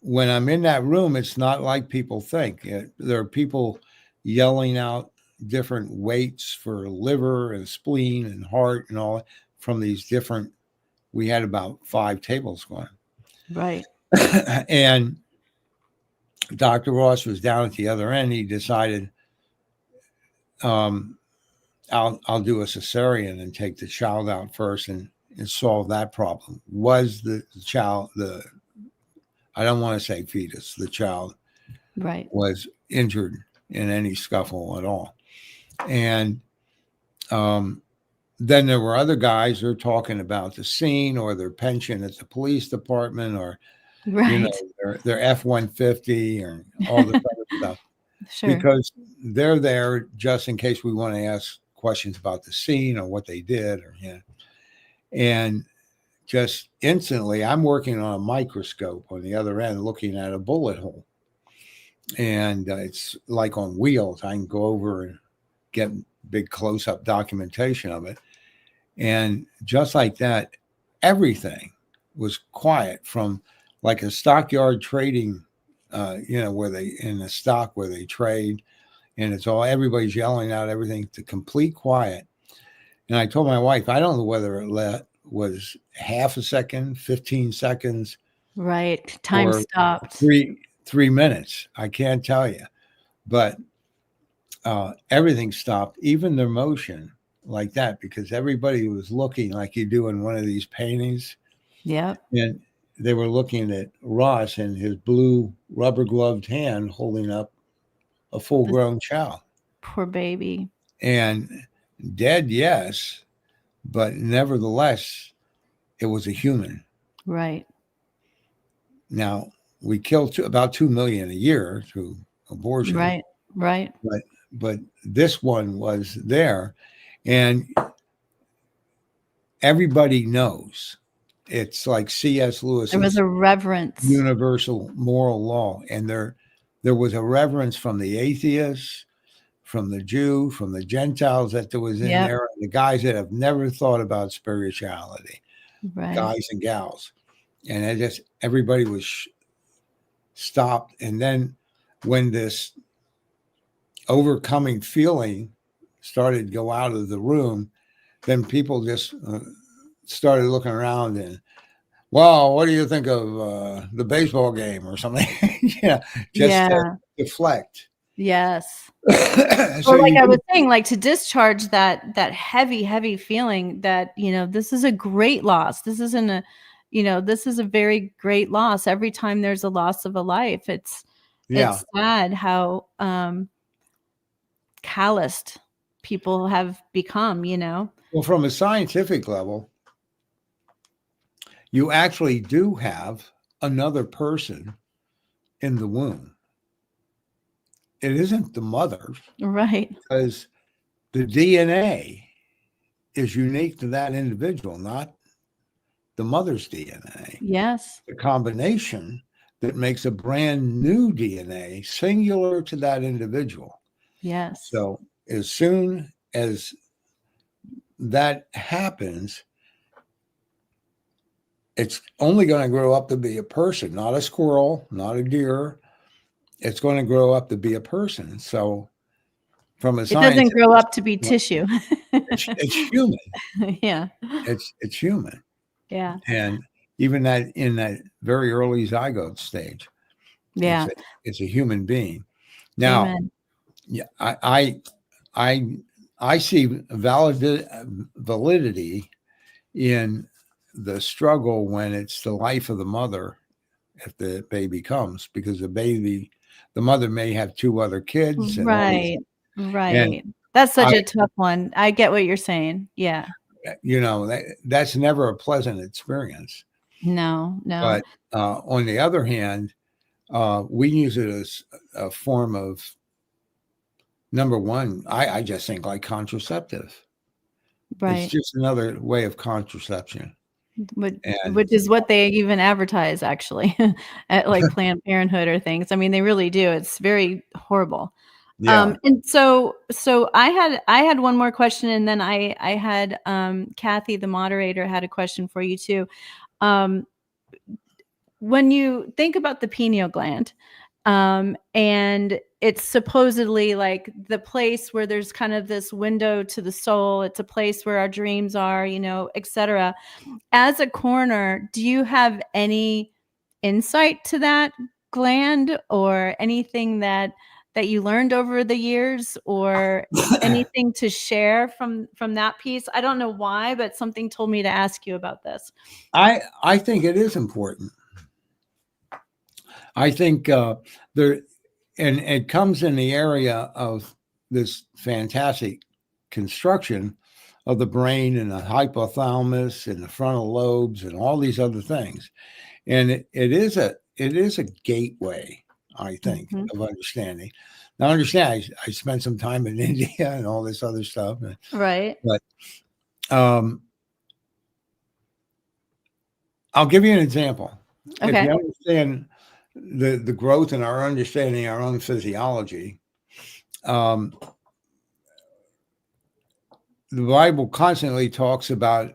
when I'm in that room, it's not like people think. There are people yelling out different weights for liver and spleen and heart and all from these different. We had about 5 tables going. Right. And Dr. Ross was down at the other end. He decided, I'll do a cesarean and take the child out first and solve that problem. Was the child, I don't want to say fetus, the child, right, was injured in any scuffle at all. And then there were other guys who were talking about the scene or their pension at the police department or, right. their F-150 or all this other stuff. Sure. Because they're there just in case we want to ask questions about the scene or what they did and just instantly I'm working on a microscope on the other end looking at a bullet hole, and it's like on wheels. I can go over and get big close-up documentation of it, and just like that, everything was quiet, from like a stockyard trading where they in the stock where they trade, and it's all everybody's yelling out everything to complete quiet. And I told my wife, I don't know whether it was half a second, 15 seconds, Right. Time or stopped. 3 minutes. I can't tell you, but everything stopped, even their motion like that, because everybody was looking like you do in one of these paintings. Yep. And they were looking at Ross and his blue rubber gloved hand holding up a full grown child. Poor baby. And dead, yes, but nevertheless, it was a human. Right. Now, we kill about 2 million a year through abortion. Right. Right. But this one was there, and everybody knows. It's like C.S. Lewis. There was a reverence. Universal moral law. And there was a reverence from the atheists, from the Jew, from the Gentiles that there was in there, the guys that have never thought about spirituality, right. Guys and gals. And everybody was stopped. And then when this overcoming feeling started to go out of the room, then people just started looking around and, well, what do you think of the baseball game or something? To deflect. Yes. So like I was saying, like to discharge that heavy feeling that, this is a great loss. This isn't this is a very great loss. Every time there's a loss of a life, it's sad how calloused people have become, Well, from a scientific level, you actually do have another person in the womb. It isn't the mother. Right. Because the DNA is unique to that individual, not the mother's DNA. Yes. The combination that makes a brand new DNA singular to that individual. Yes. So as soon as that happens, it's only going to grow up to be a person, not a squirrel, not a deer. It's going to grow up to be a person. So from a it doesn't grow up to be tissue. It's human. Yeah. It's human. Yeah. And even that in that very early zygote stage. Yeah. It's a human being. Now, Amen. Yeah, I see validity in the struggle when it's the life of the mother if the baby comes, because the mother may have 2 other kids. Right. That's such a tough one. I get what you're saying. Yeah. That's never a pleasant experience. No. But on the other hand, we use it as a form of Number one, I just think like contraceptive. It's Right. just another way of contraception. Which And which is what they even advertise actually at, like, Planned Parenthood or things. I mean, they really do. It's very horrible. yeah, And so I had one more question, and then I had, Kathy, the moderator, had a question for you too. Um, when you think about the pineal gland, and it's supposedly like the place where there's kind of this window to the soul, it's a place where our dreams are, etc. As a coroner, do you have any insight to that gland, or anything that you learned over the years, or anything to share from that piece? I don't know why, but something told me to ask you about this. I think it is important. I think there, and it comes in the area of this fantastic construction of the brain and the hypothalamus and the frontal lobes and all these other things. And it is a gateway, I think, Mhm. of understanding. Now, understand, I spent some time in India and all this other stuff, Right. but um, I'll give you an example. If Okay. you understand the growth in our understanding our own physiology, um, the Bible constantly talks about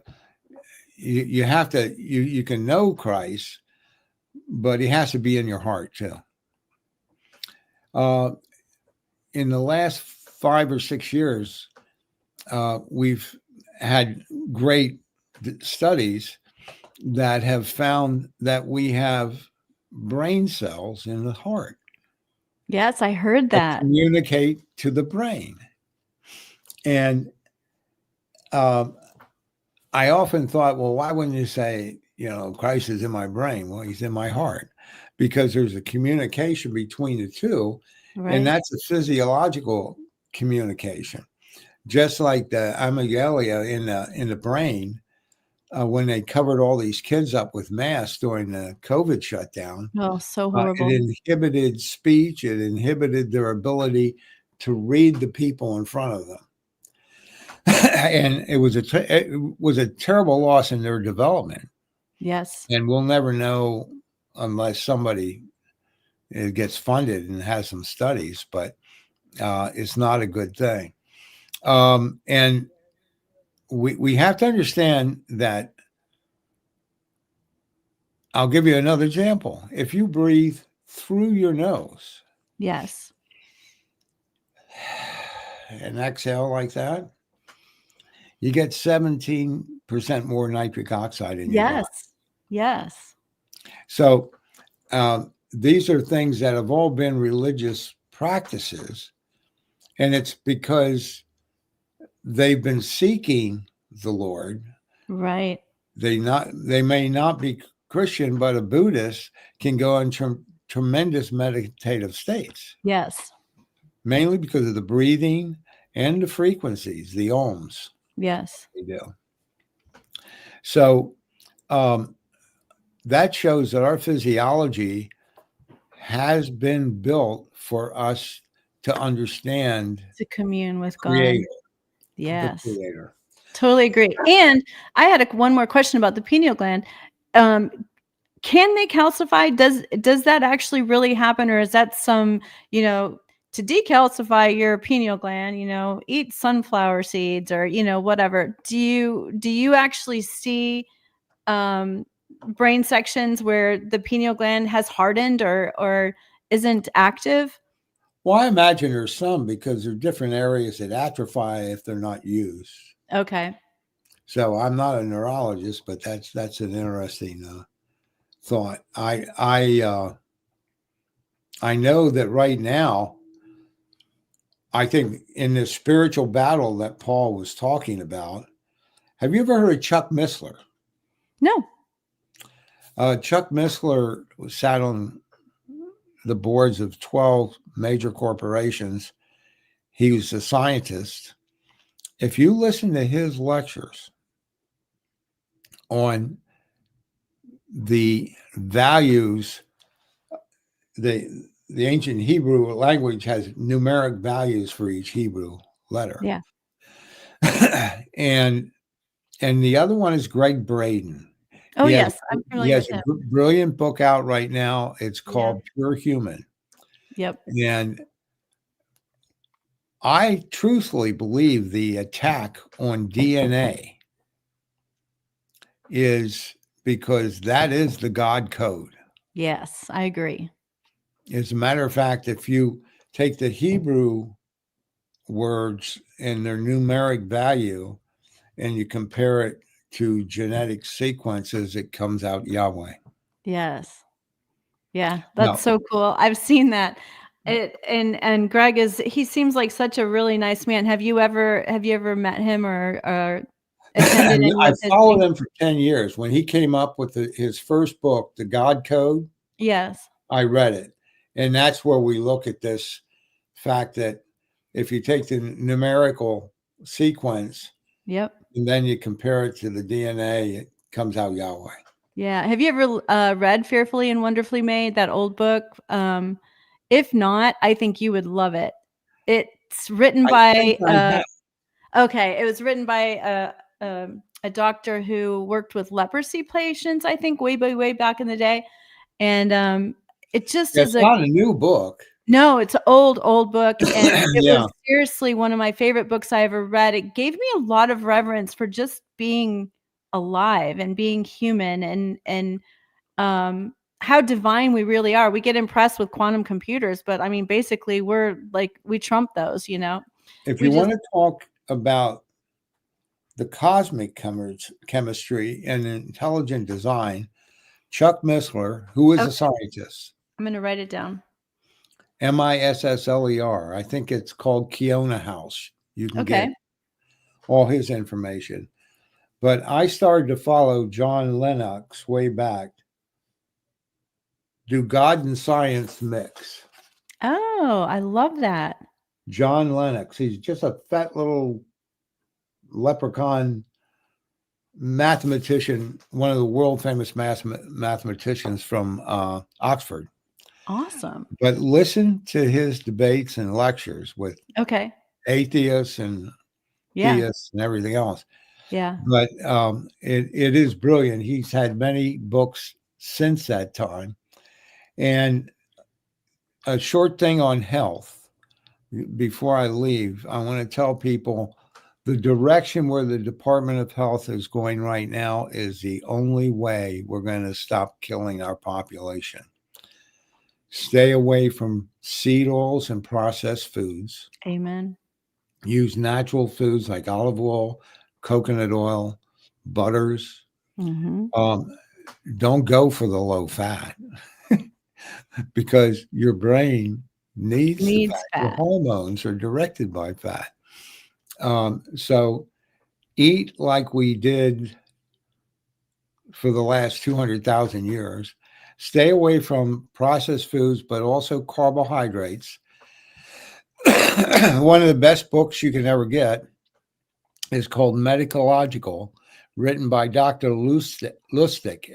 you have to you can know Christ, but he has to be in your heart too. Uh, in the last 5 or 6 years, we've had great studies that have found that we have brain cells in the heart Yes, I heard that that. communicate to the brain. And um, I often thought, well, why wouldn't you say, Christ is in my brain? Well, he's in my heart because there's a communication between the two, and Right. that's a physiological communication. Just like the amygdala in the brain, when they covered all these kids up with masks during the COVID shutdown, Oh, so it horrible. inhibited speech. It inhibited their ability to read the people in front of them. And it was a terrible loss in their development, Yes. and we'll never know unless somebody gets funded and has some studies. But it's not a good thing, and we have to understand that. I'll give you another example. If you breathe through your nose Yes. and exhale like that, you get 17% more nitric oxide in your body. Yes. Yes. So these are things that have all been religious practices, and it's because they've been seeking the Lord. Right. They may not be Christian, but a Buddhist can go in tremendous meditative states, Yes. mainly because of the breathing and the frequencies, the ohms Yes. they do. So that shows that our physiology has been built for us to understand To commune with God. creator, the Yes. creator. Totally agree. And I had one more question about the pineal gland. Um, can they calcify? Does that actually really happen, or is that some, to decalcify your pineal gland, eat sunflower seeds, or whatever. Do you actually see um brain sections where the pineal gland has hardened, or isn't active? Well, I imagine there's some because there are different areas that atrophy if they're not used. Okay. So I'm not a neurologist, but that's an interesting thought. I know that right now, I think in this spiritual battle that Paul was talking about, have you ever heard of Chuck Missler? No. Chuck Missler sat on the boards of 12 major corporations. He was a scientist. If you listen to his lectures on the values, the the ancient Hebrew language has numeric values for each Hebrew letter. Yeah. and and the other one is Greg Braden. Oh, yes, I'm He familiar has with a him. brilliant book out right now. It's Yeah. called Pure Human. Yep. And I truthfully believe the attack on DNA is because that is the God code. Yes, I agree. As a matter of fact, if you take the Hebrew words and their numeric value and you compare it to genetic sequences, it comes out Yahweh. Yes. Yeah, that's Now, so cool. I've seen that. And Greg he seems like such a really nice man. Have you ever met him or attended any I of his followed things? him for 10 years. When he came up with his first book, The God Code, Yes. I read it. And that's where we look at this fact that if you take the numerical sequence Yep. and then you compare it to the DNA, it comes out Yahweh. Yeah. Have you ever read Fearfully and Wonderfully Made, that old book? If not, I think you would love it. It's written I think by I have. okay, it was written by a doctor who worked with leprosy patients, I think, way back in the day, and it just is It's a not a new book. no, it's an old book, and it Yeah. was seriously one of my favorite books I ever read. It gave me a lot of reverence for just being alive and being human and how divine we really are. We get impressed with quantum computers, but I mean, basically, we trump those. If We you just want to talk about the cosmic chemistry and intelligent design, Chuck Missler, who is a okay. scientist, I'm gonna write it down. Missler. I think it's called Kiona House. You can Okay. get all his information. But I started to follow John Lennox way back. Do God and Science Mix? Oh, I love that. John Lennox. He's just a fat little leprechaun mathematician, one of the world famous mathematicians from Oxford. Awesome. But listen to his debates and lectures with Okay. atheists and Yeah. theists and everything else. Yeah. But it is brilliant. He's had many books since that time. And a short thing on health before I leave, I want to tell people the direction where the Department of Health is going right now is the only way we're going to stop killing our population. Stay away from seed oils and processed foods. Amen. Use natural foods like olive oil, coconut oil, butters. Mhm. Um, don't go for the low fat because your brain needs the fat. Needs Your fat. hormones are directed by fat. So eat like we did for the last 200,000 years. Stay away from processed foods, but also carbohydrates. One of the best books you can ever get is called Medicological, written by Dr. Lustig, Lustig.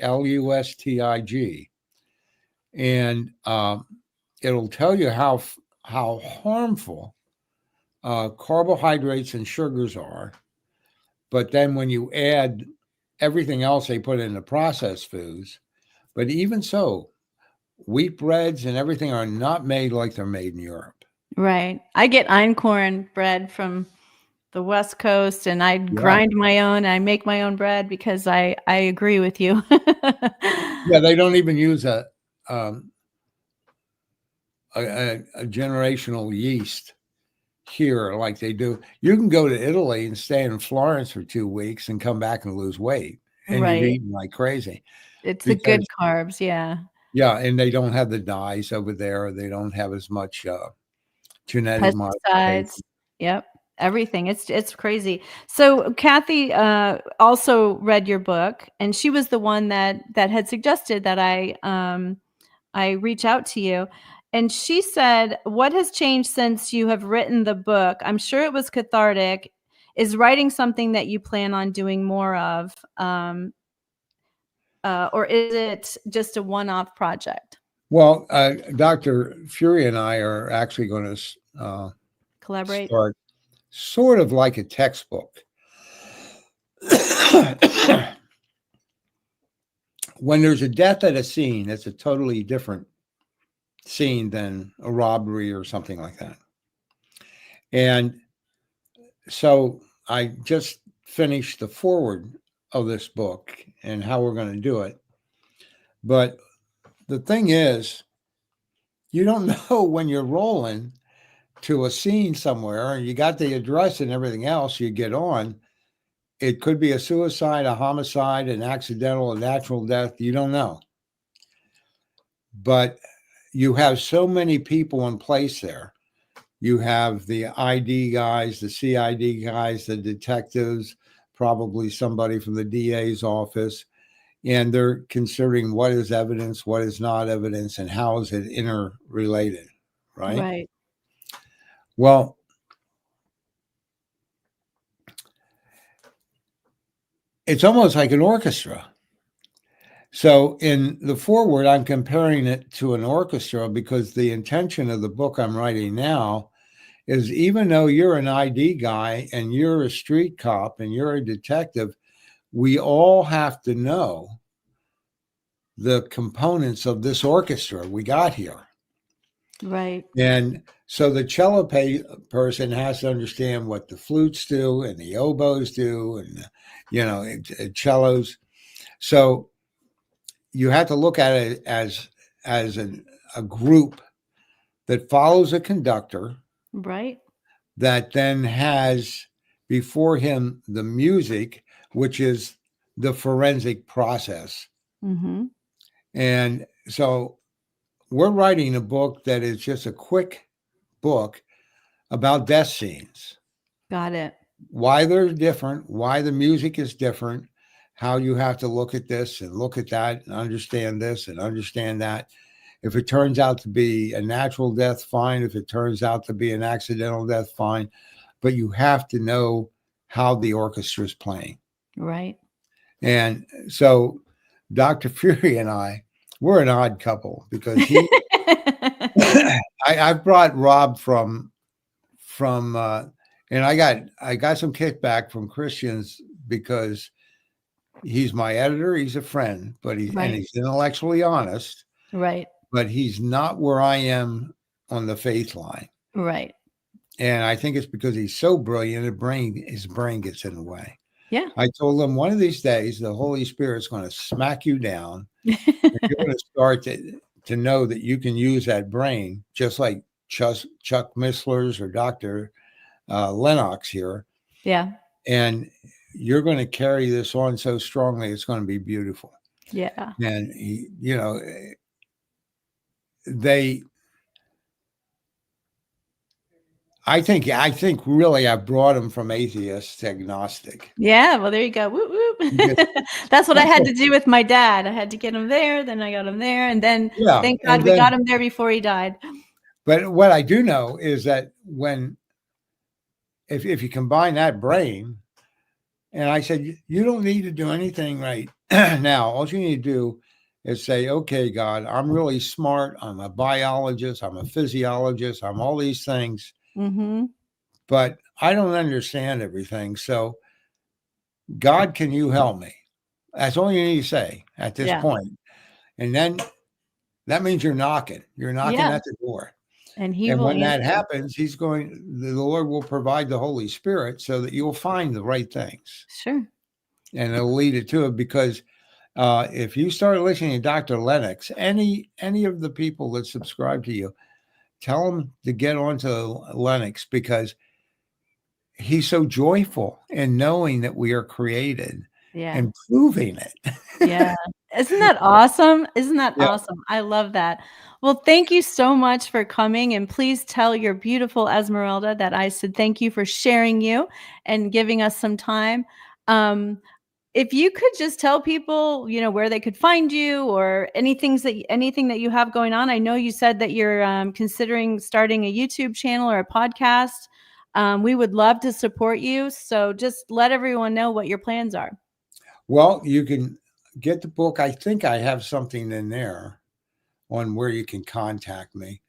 And it'll tell you how harmful carbohydrates and sugars are. But then when you add everything else they put in the processed foods, but even so, wheat breads and everything are not made like they're made in Europe. Right. I get einkorn bread from the West Coast, and I Yeah. grind my own. I make my own bread because I agree with you. Yeah, they don't even use um, a generational yeast here like they do. You can go to Italy and stay in Florence for 2 weeks and come back and lose weight, and you've Right. eaten like crazy It's the good because carbs, yeah. yeah, and they don't have the dyes over there. They don't have as much genetic Pesticides. modification. Yep. Everything. It's crazy. So Kathy also read your book, and she was the one that had suggested that I reach out to you. And she said, "What has changed since you have written the book? I'm sure it was cathartic. Is writing something that you plan on doing more of, or is it just a one-off project?" Well, Dr. Fury and I are actually going to Collaborate. start sort of like a textbook. When there's a death at a scene, it's a totally different scene than a robbery or something like that. And so I just finished the forward of this book and how we're going to do it. But the thing is, you don't know when you're rolling to a scene somewhere and you got the address and everything else, you get on. It could be a suicide, a homicide, an accidental, a natural death. You don't know. But you have so many people in place there. You have the ID guys, the CID guys, the detectives, probably somebody from the DA's office, and they're considering what is evidence, what is not evidence, and how is it interrelated, right? Right. Well, it's almost like an orchestra. So in the foreword, I'm comparing it to an orchestra because the intention of the book I'm writing now is even though you're an ID guy and you're a street cop and you're a detective, we all have to know the components of this orchestra we got here. Right. And so the cello person has to understand what the flutes do and the oboes do and, cellos. So you have to look at it as a group that follows a conductor Right. that then has before him the music, which is the forensic process. Mm-hmm. And so we're writing a book that is just a quick book about death scenes, Got it. why they're different, why the music is different, how you have to look at this and look at that and understand this and understand that. If it turns out to be a natural death, fine. If it turns out to be an accidental death, fine. But you have to know how the orchestra is playing. Right. And so Dr. Fury and we're an odd couple because I brought Rob from and I got some kickback from Christians because he's my editor, he's a friend, but Right. he's intellectually honest, Right. but he's not where I am on the faith line. Right. And I think it's because he's so brilliant, his brain gets in the way. Yeah. I told him one of these days the Holy Spirit's going to smack you down. And you're going to start to know that you can use that brain, just like Chuck Missler's or Dr. Lennox here. Yeah. And you're going to carry this on so strongly, it's going to be beautiful. Yeah. And I think really I brought him from atheist to agnostic. Yeah. Well, there you go. Whoop, whoop. That's what I had to do with my dad. I had to get him there. Then I got him there. And then thank God we got him there before he died. But what I do know is that if you combine that brain, and I said, you don't need to do anything right now. All you need to do is say, okay, God, I'm really smart. I'm a biologist. I'm a physiologist. I'm all these things. Mm-hmm. But I don't understand everything. So, God, can you help me? That's all you need to say at this point. And then that means you're knocking. You're knocking at the door. And when that happens, the Lord will provide the Holy Spirit so that you'll find the right things. Sure. And it'll lead it to it because if you start listening to Dr. Lennox, any of the people that subscribe to you, tell them to get onto Lennox because he's so joyful in knowing that we are created and proving it. Yeah. Isn't that awesome? Isn't that awesome? I love that. Well, thank you so much for coming. And please tell your beautiful Esmeralda that I said thank you for sharing you and giving us some time. If you could just tell people, where they could find you or anything that you have going on. I know you said that you're considering starting a YouTube channel or a podcast. We would love to support you. So just let everyone know what your plans are. Well, you can get the book. I think I have something in there on where you can contact me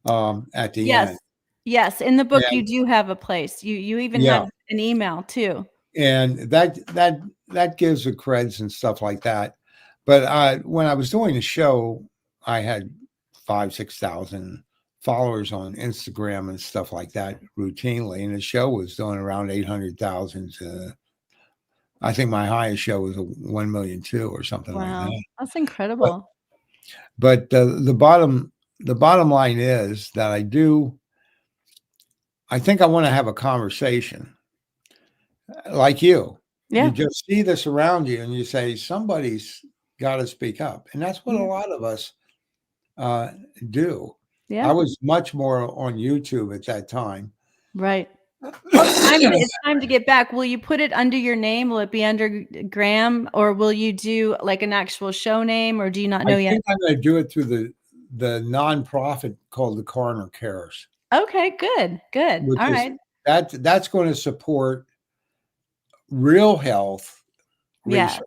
at the Yes. end. Yes, in the book, you And do have a place. You even yeah, have an email too. and that gives the creds and stuff like that. But when I was doing the show, I had 5,000 to 6,000 followers on Instagram and stuff like that routinely, and the show was doing around 800,000 to, I think my highest show was a 1,000,000 too, or something like Wow, that. that's But incredible. the bottom line is that I think I want to have a conversation like you. You Yeah. just see this around you and you say, somebody's got to speak up. And that's what a Yeah. lot of us uh, do. Yeah. I was much more on YouTube at that time. Right. Well, it's time to get back. Will you put it under your name? Will it be under Graham, or will you do like an actual show name, or do you not I know yet? think I'm going to do it through the nonprofit called the Coroner Cares, Okay, good. Good. which All is right. that's going to support real health Yeah. research.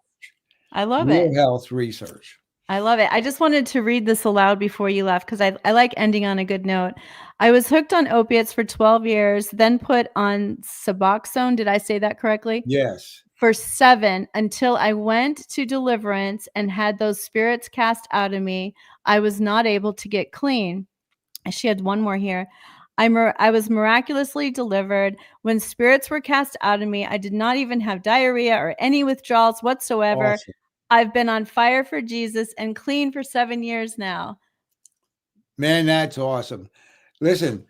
I love it. Real health research. I love it. I just wanted to read this aloud before you left because I like ending on a good note. I was hooked on opiates for 12 years, then put on Suboxone. Did I say that correctly? Yes. For 7 until I went to Deliverance and had those spirits cast out of me. I was not able to get clean. She had one more here. I was miraculously delivered. When spirits were cast out of me, I did not even have diarrhea or any withdrawals whatsoever. Awesome. I've been on fire for Jesus and clean for 7 years now. Man, that's awesome. Listen,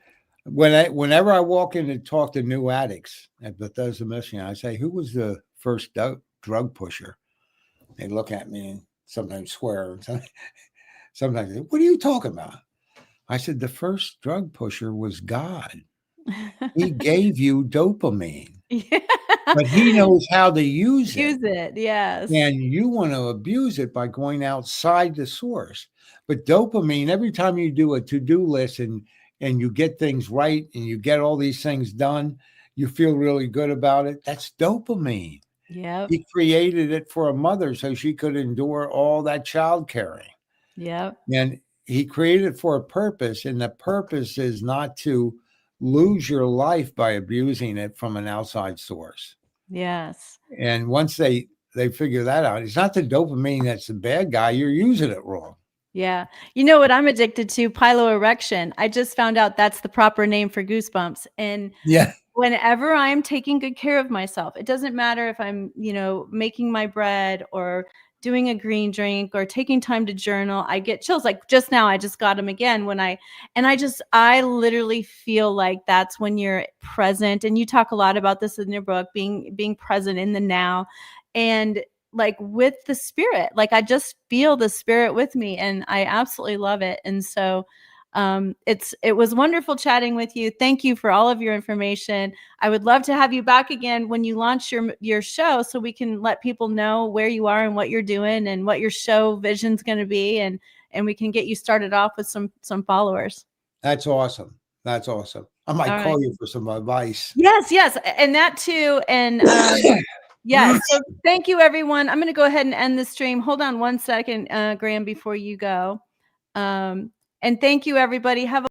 whenever I walk in and talk to new addicts at Bethesda Mission, I say, "Who was the first drug pusher?" They look at me and sometimes swear. Sometimes they say, "What are you talking about?" I said, "The first drug pusher was God. He gave you dopamine, Yeah. but he knows how to use it. Use it. Yes. And you want to abuse it by going outside the source. But dopamine, every time you do a to-do list and you get things right and you get all these things done, you feel really good about it. That's dopamine. Yep. He created it for a mother so she could endure all that child caring. Yep. And he created it for a purpose, and the purpose is not to lose your life by abusing it from an outside source. Yes. And once they figure that out, it's not the dopamine that's the bad guy. You're using it wrong. Yeah. You know what I'm addicted to? Piloerection. I just found out that's the proper name for goosebumps. And Yeah. whenever I'm taking good care of myself, it doesn't matter if I'm, making my bread or doing a green drink or taking time to journal, I get chills. Like just now, I just got them again I literally feel like that's when you're present. And you talk a lot about this in your book, being present in the now. And like with the spirit, like I just feel the spirit with me and I absolutely love it. And so it was wonderful chatting with you. Thank you for all of your information. I would love to have you back again when you launch your show so we can let people know where you are and what you're doing and what your show vision's going to be and we can get you started off with some followers. That's awesome. That's awesome. I might All right. call you for some advice. Yes, and that too. And yes. So thank you, everyone. I'm going to go ahead and end the stream. Hold on one second, Graham, before you go. And thank you, everybody. Have a